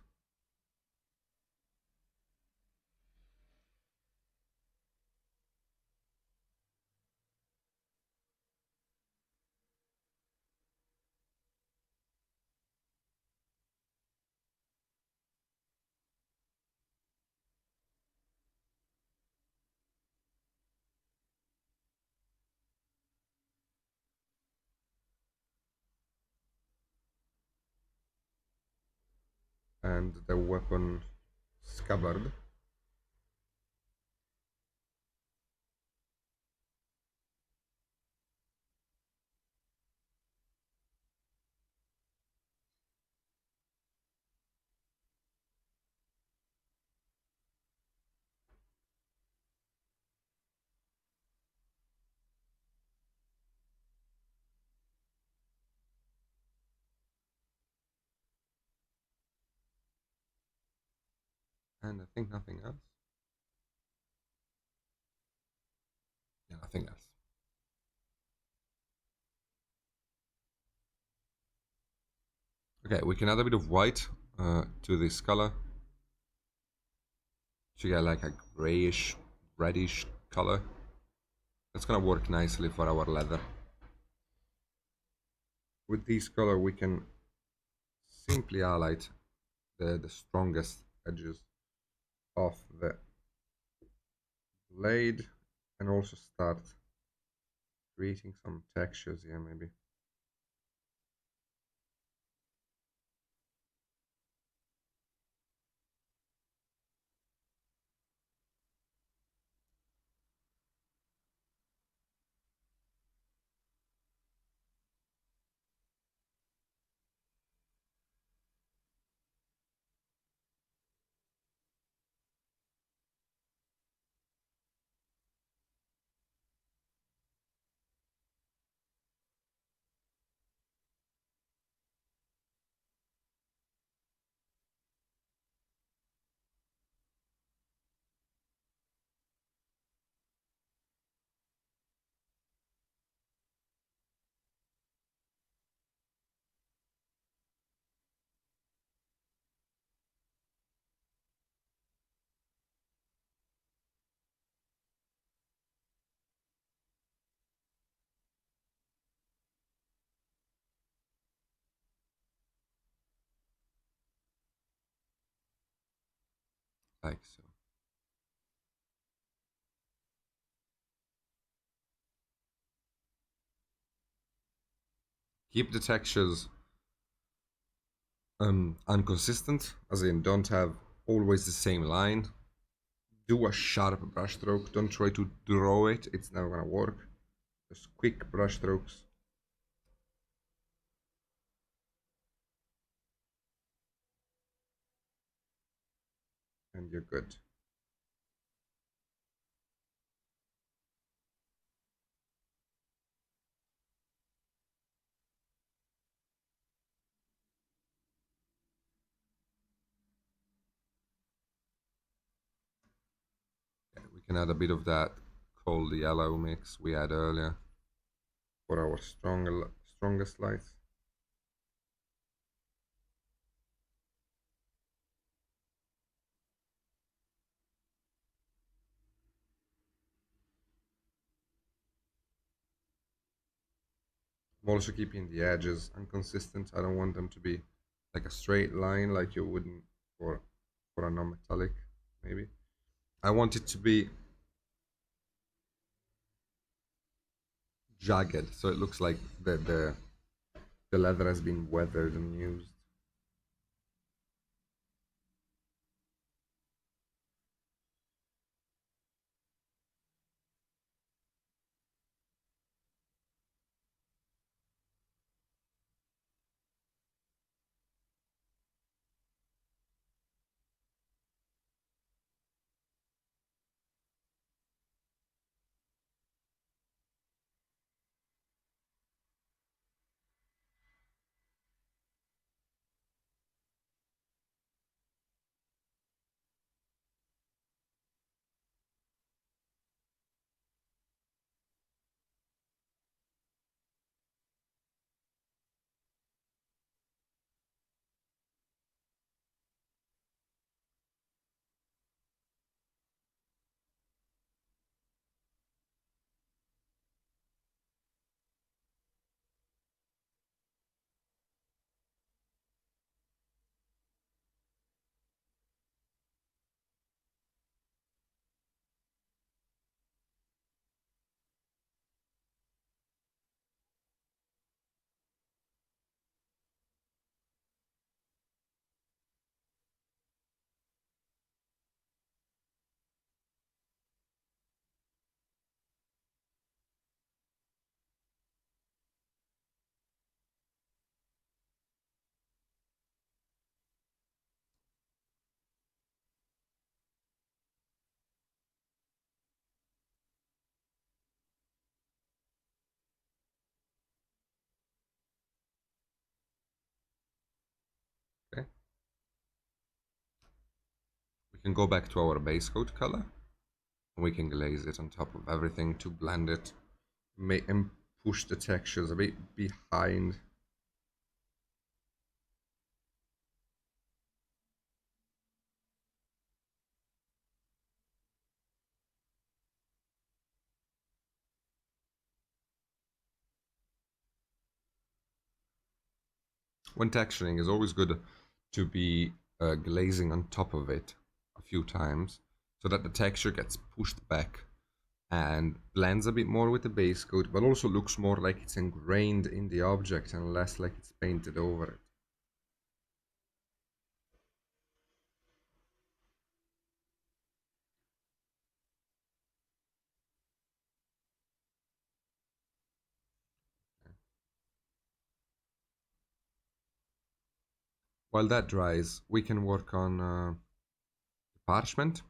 [SPEAKER 1] And the weapon scabbard. And I think nothing else. Yeah, nothing else. Okay, we can add a bit of white to this color to get like a grayish, reddish color. That's gonna work nicely for our leather. With this color we can simply highlight the strongest edges of the blade and also start creating some textures here maybe. like so. Keep the textures inconsistent, as in don't have always the same line. Do a sharp brush stroke. Don't try to draw it. It's not gonna work. Just quick brush strokes. And you're good. Yeah, we can add a bit of that cold yellow mix we had earlier for our strongest lights. I'm also keeping the edges inconsistent. I don't want them to be like a straight line like you wouldn't for a non-metallic, maybe. I want it to be jagged, so it looks like the leather has been weathered and used. Okay. We can go back to our base coat color. And we can glaze it on top of everything to blend it, make and push the textures a bit behind. When texturing, is always good to be glazing on top of it a few times so that the texture gets pushed back and blends a bit more with the base coat, but also looks more like it's ingrained in the object and less like it's painted over it. While that dries, we can work on parchment.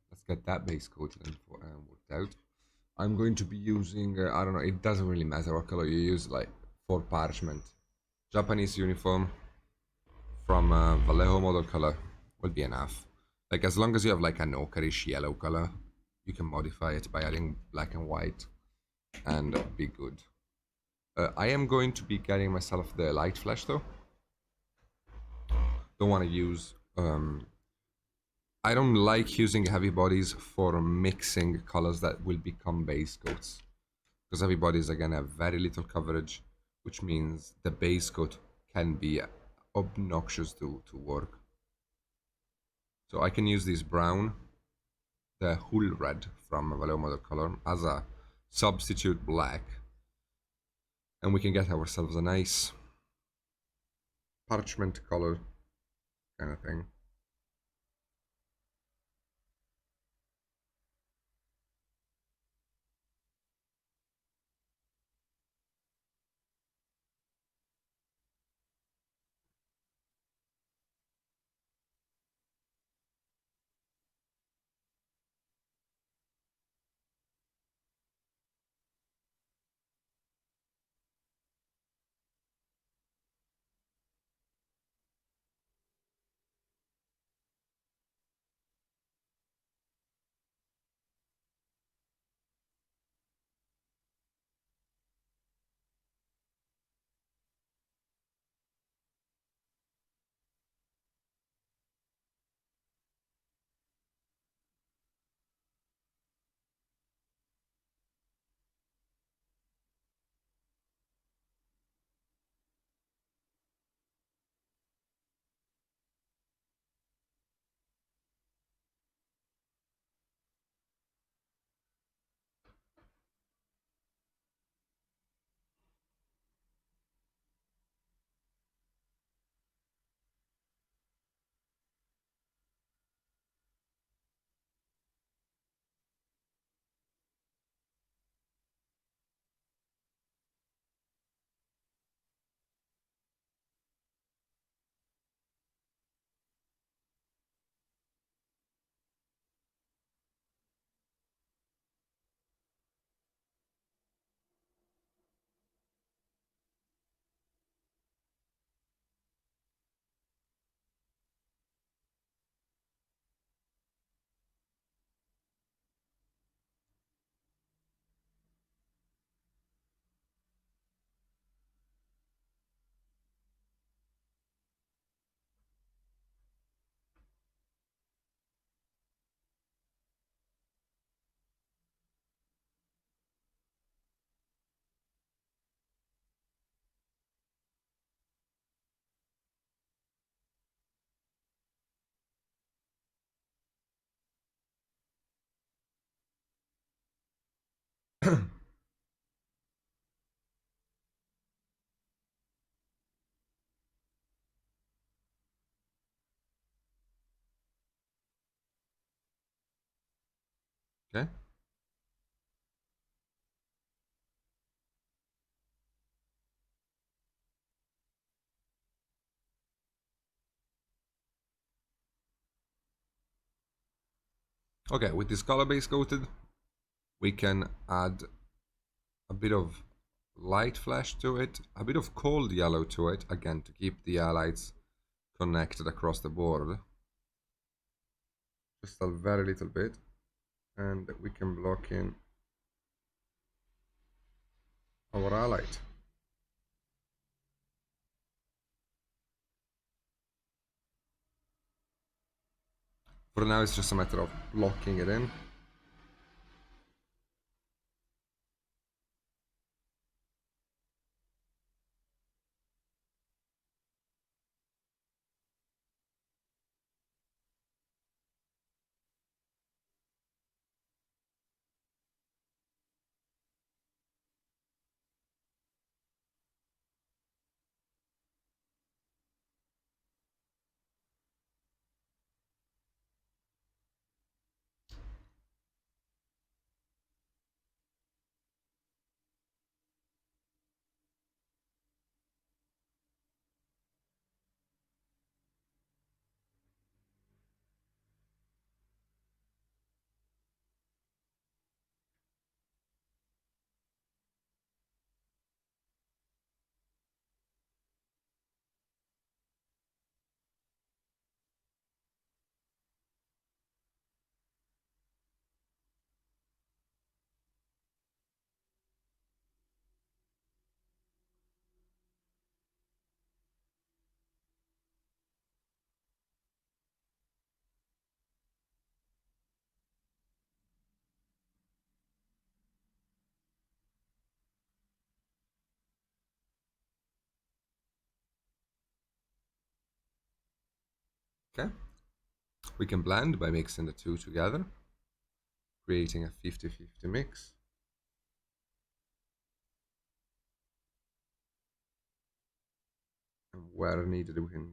[SPEAKER 1] Let's get that base coat worked out. I'm going to be using, I don't know, it doesn't really matter what color you use, like for parchment. Japanese uniform from Vallejo model color will be enough. Like as long as you have like an ochreish yellow color, you can modify it by adding black and white and be good. I am going to be getting myself the light flash though. Don't want to use I don't like using heavy bodies for mixing colors that will become base coats. Because heavy bodies again have very little coverage, which means the base coat can be obnoxious to work. So I can use this brown, the Hull red from Vallejo Model Color, as a substitute black, and we can get ourselves a nice parchment color kind of thing. Okay. Okay, with this color base coated, we can add a bit of light flash to it, a bit of cold yellow to it, again to keep the highlights connected across the board. Just a very little bit, and we can block in our highlight. For now, it's just a matter of blocking it in. Okay. We can blend by mixing the two together, creating a 50-50 mix. And where needed, we can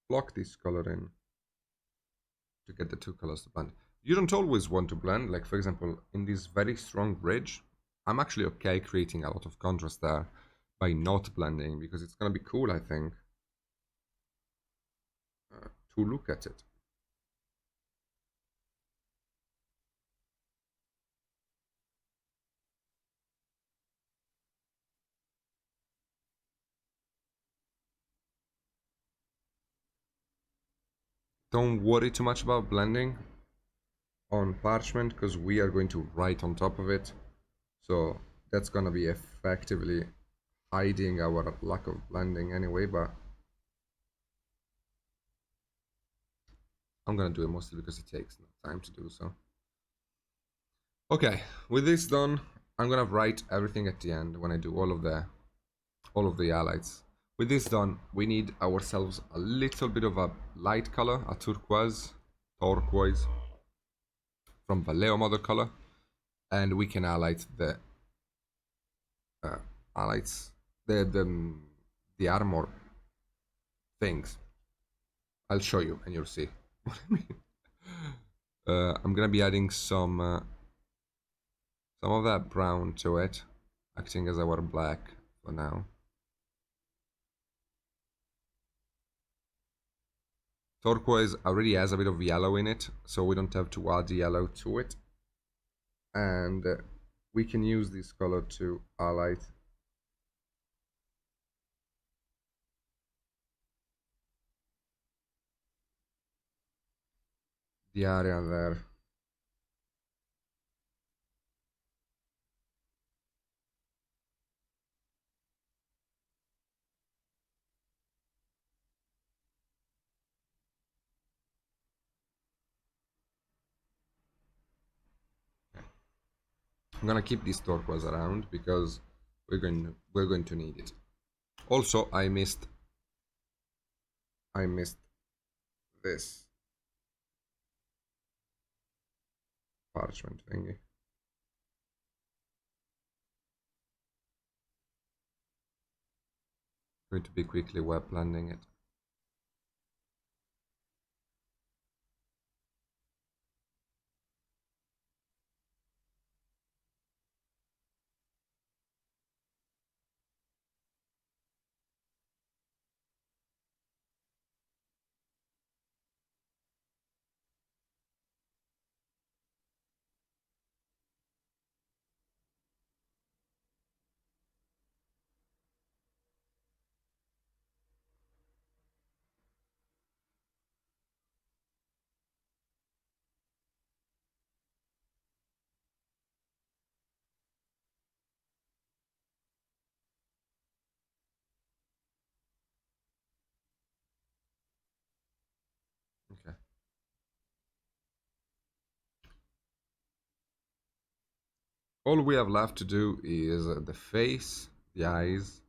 [SPEAKER 1] block this color in to get the two colors to blend. You don't always want to blend, like for example, in this very strong ridge, I'm actually okay creating a lot of contrast there by not blending, because it's gonna be cool, I think, to look at it. Don't worry too much about blending on parchment, because we are going to write on top of it. So that's gonna be effectively hiding our lack of blending anyway, but I'm gonna do it mostly because it takes no time to do so. Okay, with this done, I'm gonna write everything at the end when I do all of the highlights. With this done, we need ourselves a little bit of a light color, a turquoise from Vallejo model color, and we can highlight the highlights the armor things. I'll show you and you'll see what I mean. I'm gonna be adding some of that brown to it, acting as our black for now. Turquoise already has a bit of yellow in it, so we don't have to add yellow to it. And we can use this color to highlight the area there. I'm gonna keep this turquoise around because we're going to need it. Also, I missed this parchment thingy. Going to be quickly web blending it. Okay. All we have left to do is the face, the eyes,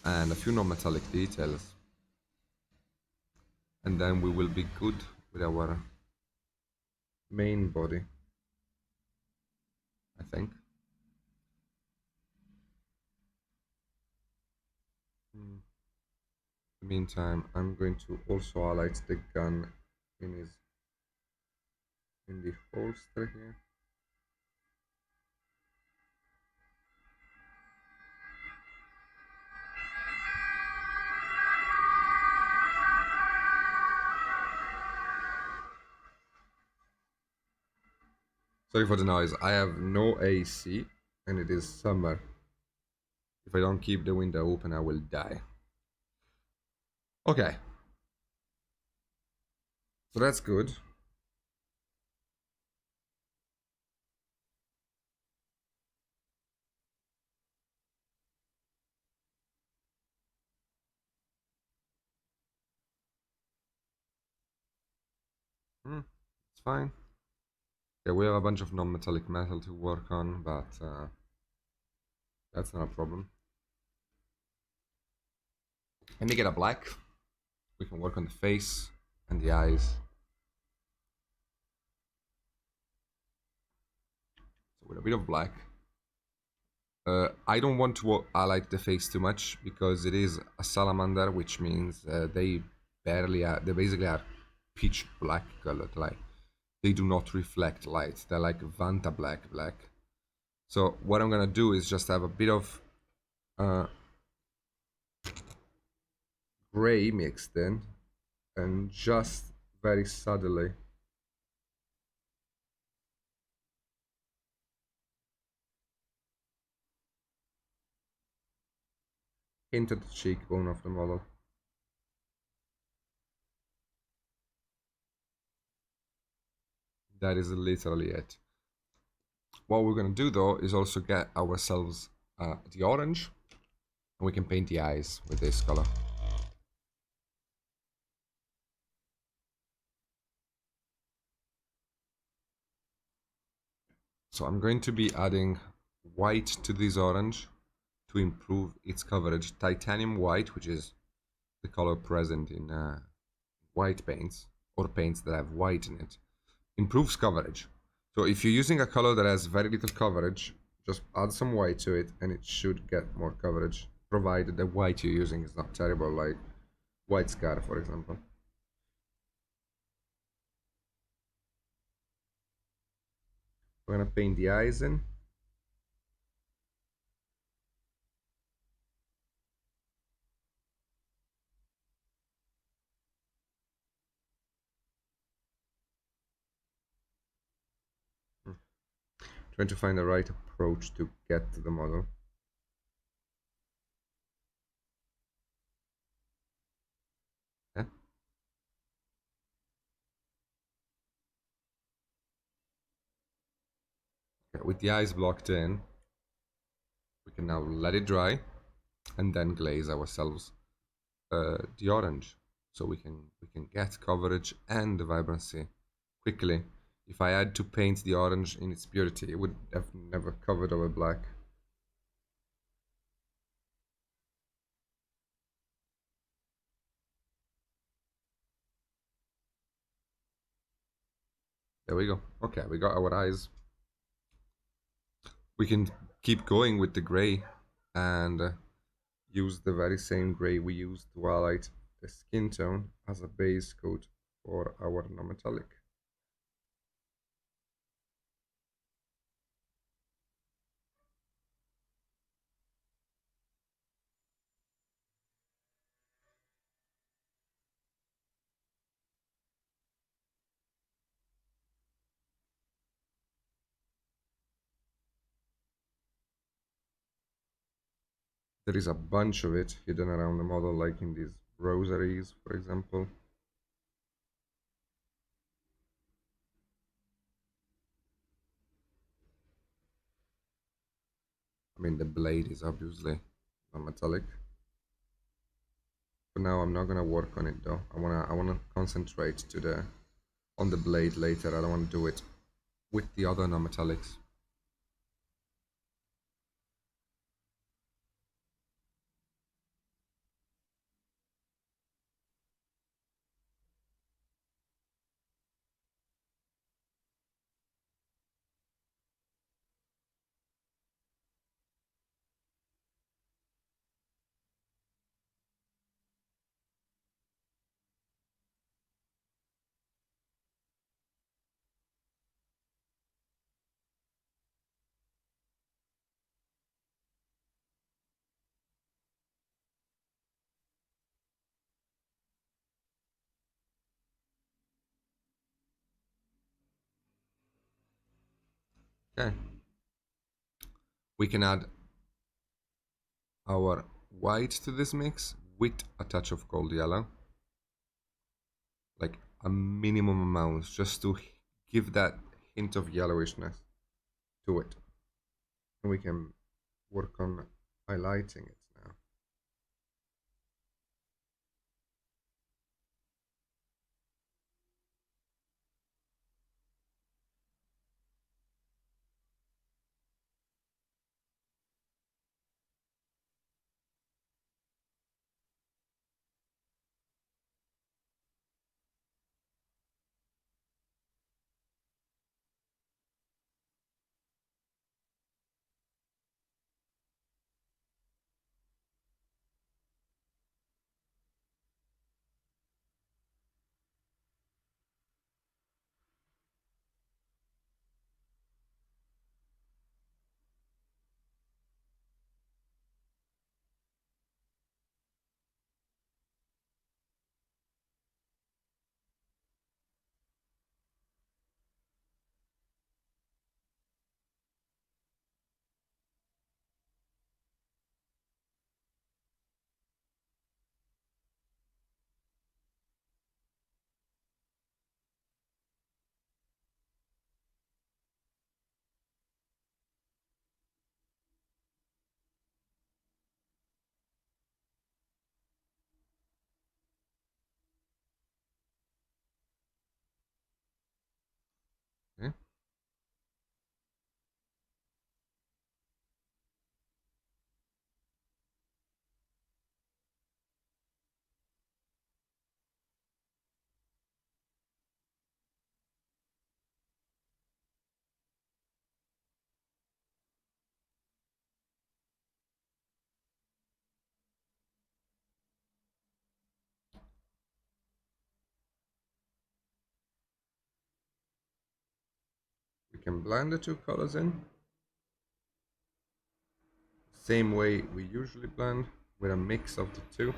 [SPEAKER 1] and a few non-metallic details. And then we will be good with our main body, I think. In the meantime, I'm going to also highlight the gun in the holster here. Sorry for the noise. I have no AC and it is summer. If I don't keep the window open, I will die. Okay. So that's good. It's fine. Yeah, we have a bunch of non-metallic metal to work on, but that's not a problem. Let me get a black. We can work on the face and the eyes. So with a bit of black. I don't want to highlight the face too much because it is a salamander, which means they basically are pitch black colored. Like they do not reflect light. They're like Vanta black. So what I'm gonna do is just have a bit of uh, gray mixed in, and just very subtly into the cheekbone of the model. That is literally it. What we're gonna do though is also get ourselves the orange, and we can paint the eyes with this color. So I'm going to be adding white to this orange to improve its coverage. Titanium white, which is the color present in white paints or paints that have white in it, improves coverage. So if you're using a color that has very little coverage, just add some white to it and it should get more coverage, provided the white you're using is not terrible, like white scar, for example. We're gonna paint the eyes in. Trying to find the right approach to get to the model. Yeah? Okay, with the eyes blocked in, we can now let it dry and then glaze ourselves the orange, so we can get coverage and the vibrancy quickly. If I had to paint the orange in its purity, it would have never covered over black. There we go. Okay, we got our eyes. We can keep going with the gray and use the very same gray we used to highlight the skin tone as a base coat for our non-metallic. There is a bunch of it hidden around the model, like in these rosaries, for example. I mean, the blade is obviously non-metallic. For now, I'm not gonna work on it though. I wanna concentrate to the on the blade later. I don't want to do it with the other non-metallics. Okay, we can add our white to this mix with a touch of cold yellow, like a minimum amount, just to give that hint of yellowishness to it. And we can work on highlighting it now. can blend the two colors in. Same way we usually blend, with a mix of the two.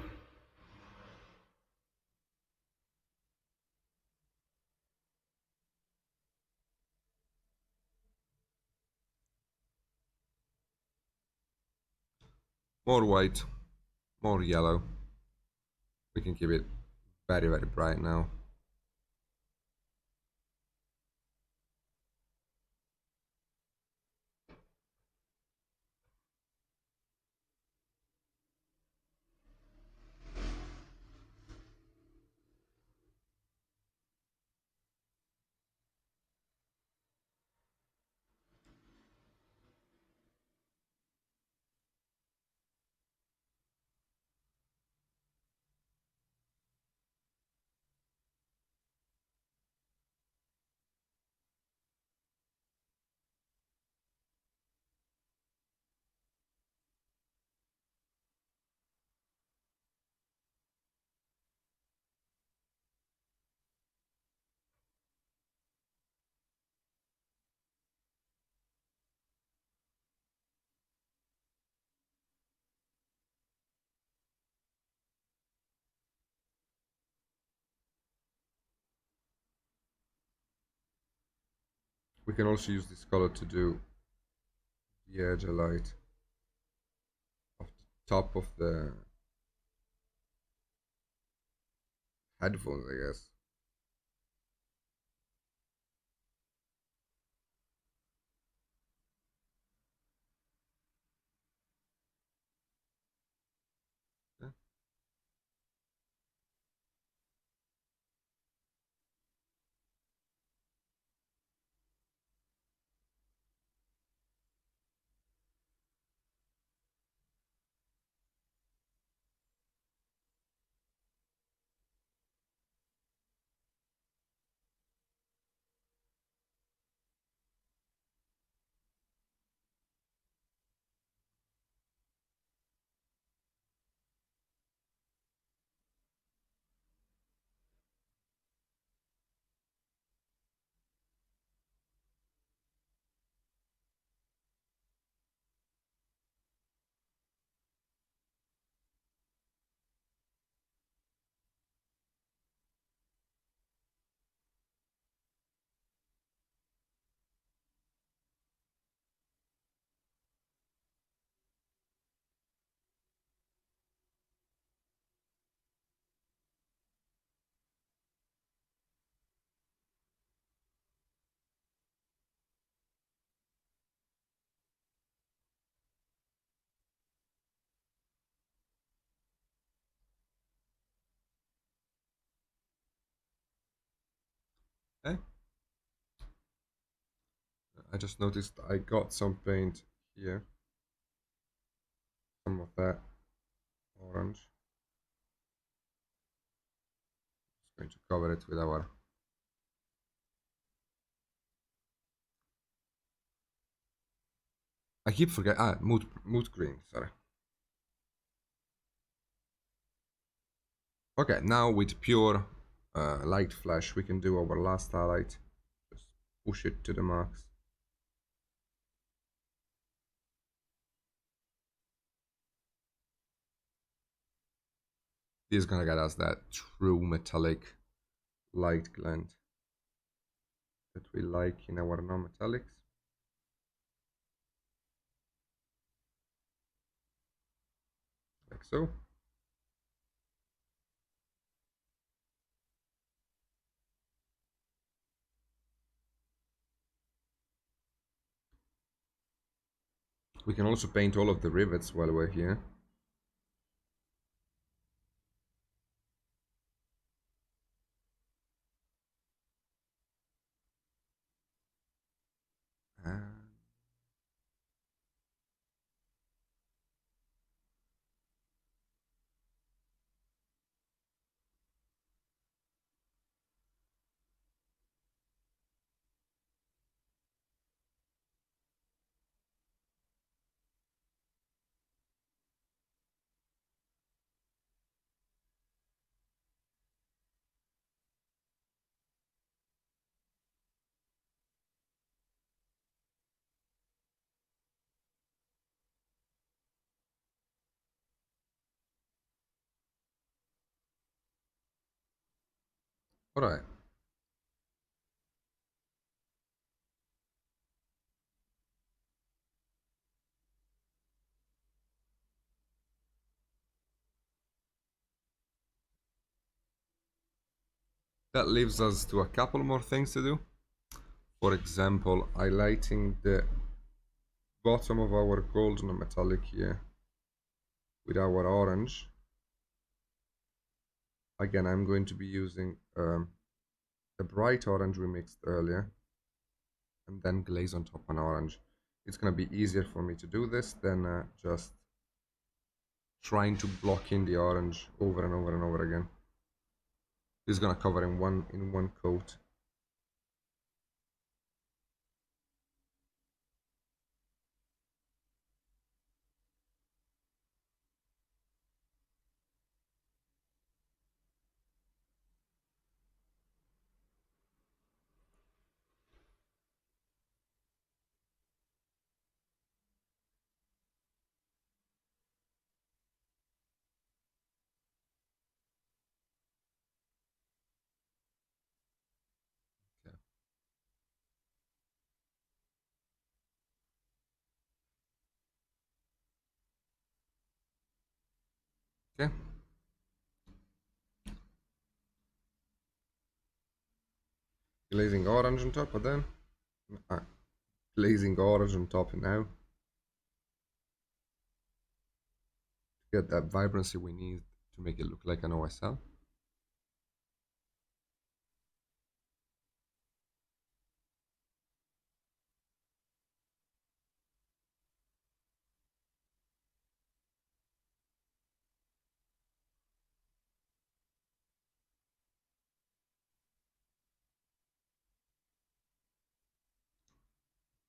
[SPEAKER 1] More white, more yellow. We can keep it very, very bright now. We can also use this color to do the edge light of the top of the headphones, I guess. Yeah. Okay. I just noticed I got some paint here. Some of that orange. Just going to cover it with our. I keep forgetting. Mood green. Sorry. Okay, now with pure light flash, we can do our last highlight. Just push it to the max. This is gonna get us that true metallic light blend that we like in our non-metallics. Like so. We can also paint all of the rivets while we're here. And Alright. That leaves us to a couple more things to do. For example, highlighting the bottom of our golden metallic here with our orange. Again, I'm going to be using the bright orange we mixed earlier and then glaze on top an orange. It's going to be easier for me to do this than just trying to block in the orange over and over and over again. This is going to cover in one coat. Okay. Okay. Glazing orange on top, but then glazing orange on top now. To get that vibrancy we need to make it look like an OSL.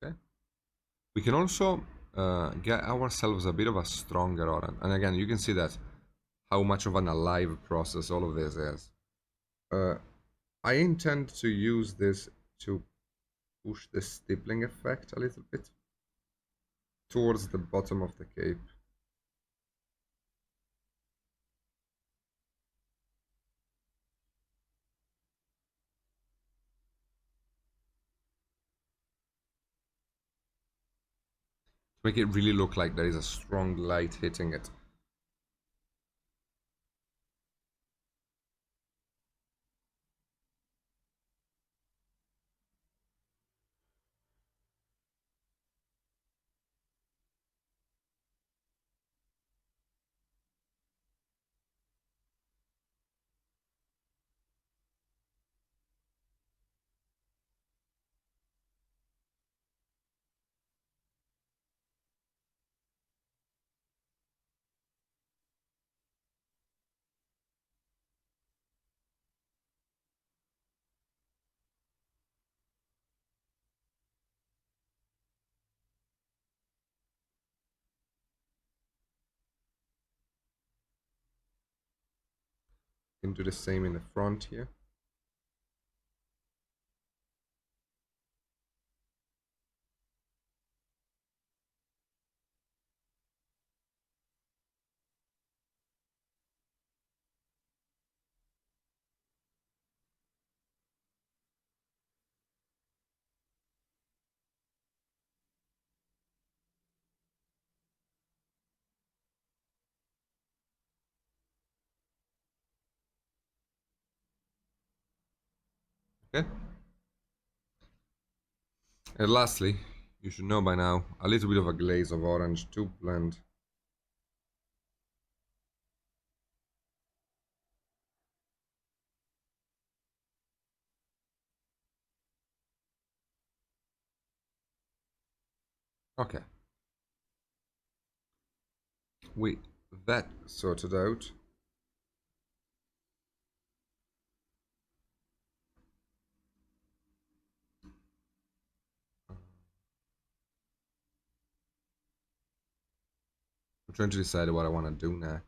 [SPEAKER 1] Okay. We can also get ourselves a bit of a stronger orange. And again, you can see that how much of an alive process all of this is. I intend to use this to push the stippling effect a little bit towards the bottom of the cape. To make it really look like there is a strong light hitting it. You can do the same in the front here. Okay. And lastly, you should know by now, a little bit of a glaze of orange to blend. Okay. With that sorted out, I'm trying to decide what I want to do next.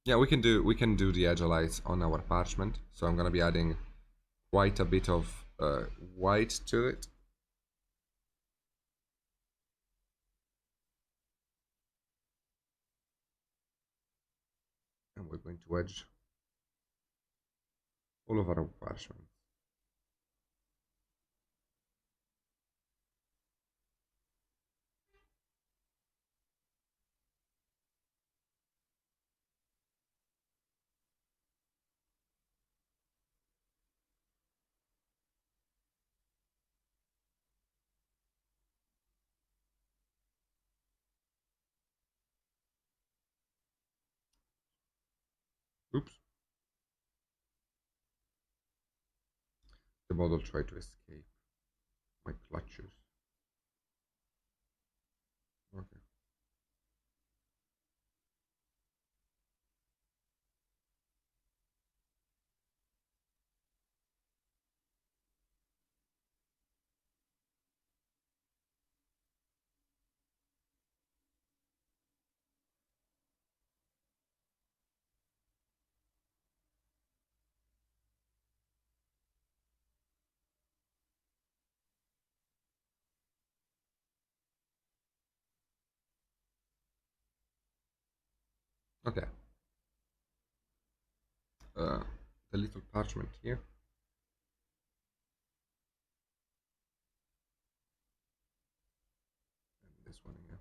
[SPEAKER 1] Yeah, we can do the edge highlights on our parchment. So I'm gonna be adding quite a bit of white to it. we're going to edge all of our parchment. Oops. The model tried to escape my clutches. Okay. Okay. Uh, the little parchment here. And this one here.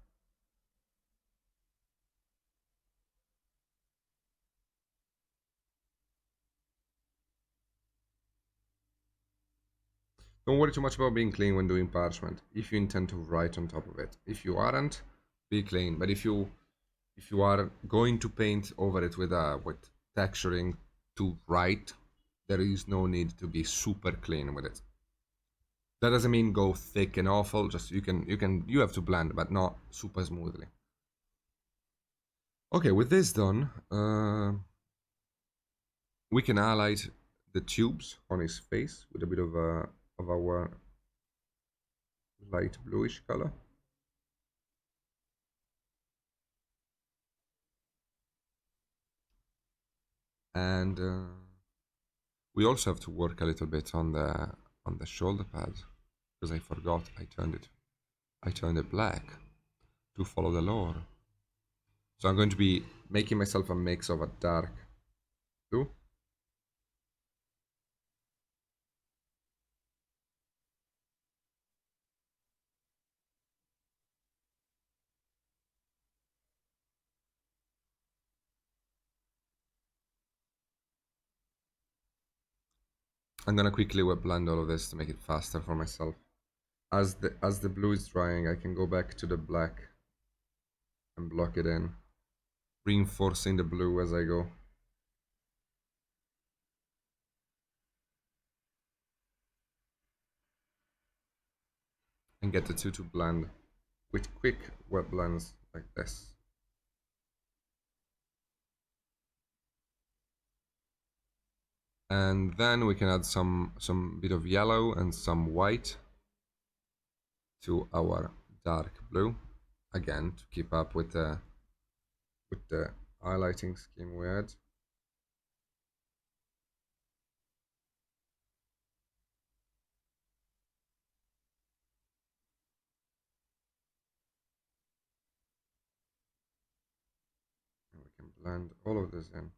[SPEAKER 1] Don't worry too much about being clean when doing parchment. If you intend to write on top of it. If you aren't, be clean. But if you are going to paint over it with texturing to write, there is no need to be super clean with it. That doesn't mean go thick and awful. Just you have to blend, but not super smoothly. Okay, with this done, we can highlight the tubes on his face with a bit of our light bluish color. And we also have to work a little bit on the shoulder pad because I forgot I turned it black to follow the lore. So I'm going to be making myself a mix of a dark blue I'm gonna quickly wet blend all of this to make it faster for myself. As the blue is drying, I can go back to the black and block it in, reinforcing the blue as I go. And get the two to blend with quick wet blends like this. And then we can add some bit of yellow and some white to our dark blue, again to keep up with the highlighting scheme we had. And we can blend all of this in.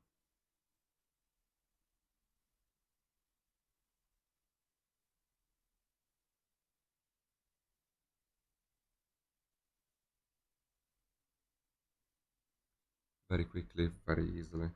[SPEAKER 1] Very quickly, very easily.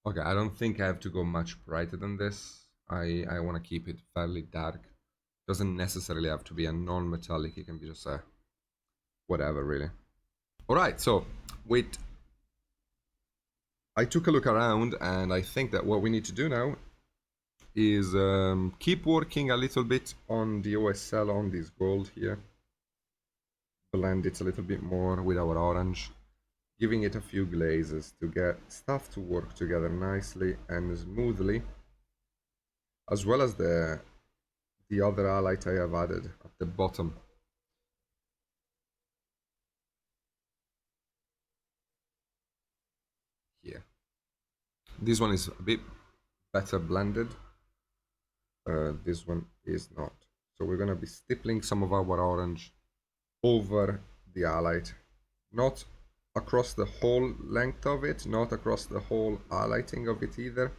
[SPEAKER 1] Okay, I don't think I have to go much brighter than this. I want to keep it fairly dark. Doesn't necessarily have to be a non-metallic. It can be just whatever, really. All right, so with I took a look around, and I think that what we need to do now is keep working a little bit on the OSL on this gold here. Blend it a little bit more with our orange, giving it a few glazes to get stuff to work together nicely and smoothly, as well as the other highlight I have added at the bottom. Here. This one is a bit better blended. This one is not. So we're gonna be stippling some of our orange over the highlight, not across the whole length of it, not across the whole highlighting of it either,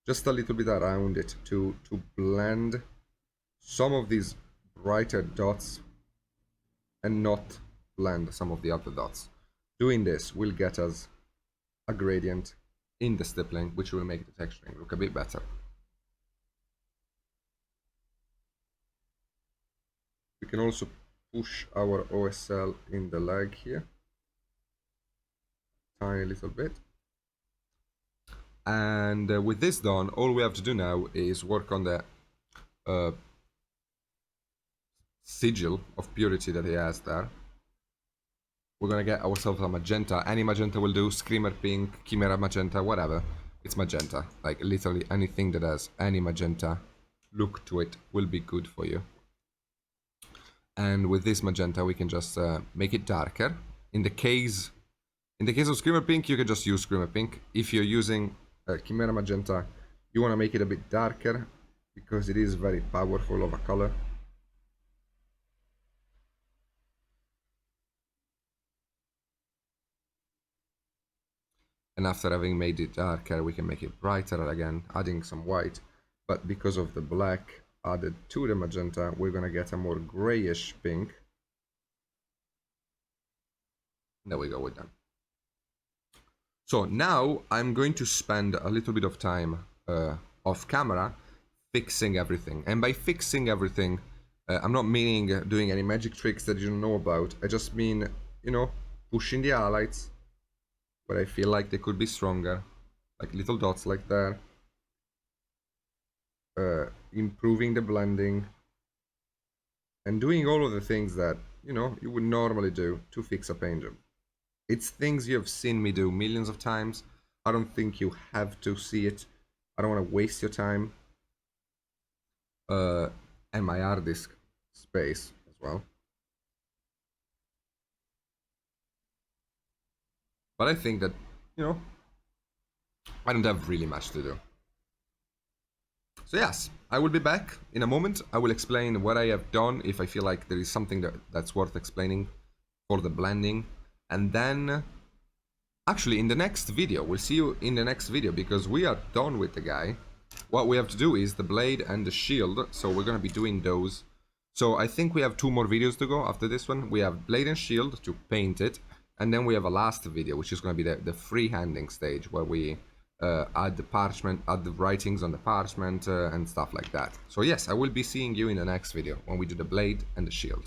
[SPEAKER 1] just a little bit around it to blend some of these brighter dots and not blend some of the other dots. Doing this will get us a gradient in the stippling, which will make the texturing look a bit better. We can also push our OSL in the leg here, tiny little bit. And with this done, all we have to do now is work on the sigil of purity that he has there. We're gonna get ourselves a magenta. Any magenta will do. Screamer pink, chimera magenta, whatever. It's magenta. Like literally anything that has any magenta look to it will be good for you. And with this magenta, we can just make it darker. In the case of Screamer Pink, you can just use Screamer Pink. If you're using Chimera Magenta, you want to make it a bit darker because it is very powerful of a color. And after having made it darker, we can make it brighter again, adding some white. But because of the black added to the magenta, we're gonna get a more grayish pink. There we go with that. So now I'm going to spend a little bit of time off camera fixing everything. And by fixing everything, I'm not meaning doing any magic tricks that you don't know about. I just mean, you know, pushing the highlights where I feel like they could be stronger, like little dots like that. Improving the blending and doing all of the things that, you know, you would normally do to fix a paint job. It's things you have seen me do millions of times. I don't think you have to see it. I don't want to waste your time. And my hard disk space as well. But I think that, you know, I don't have really much to do. So yes, I will be back in a moment. I will explain what I have done if I feel like there is something that's worth explaining for the blending. And then, actually in the next video, we'll see you in the next video because we are done with the guy. What we have to do is the blade and the shield, so we're going to be doing those. So I think we have 2 more videos to go after this one. We have blade and shield to paint it, and then we have a last video, which is going to be the freehanding stage, where we add the parchment, add the writings on the parchment and stuff like that. So yes, I will be seeing you in the next video when we do the blade and the shield.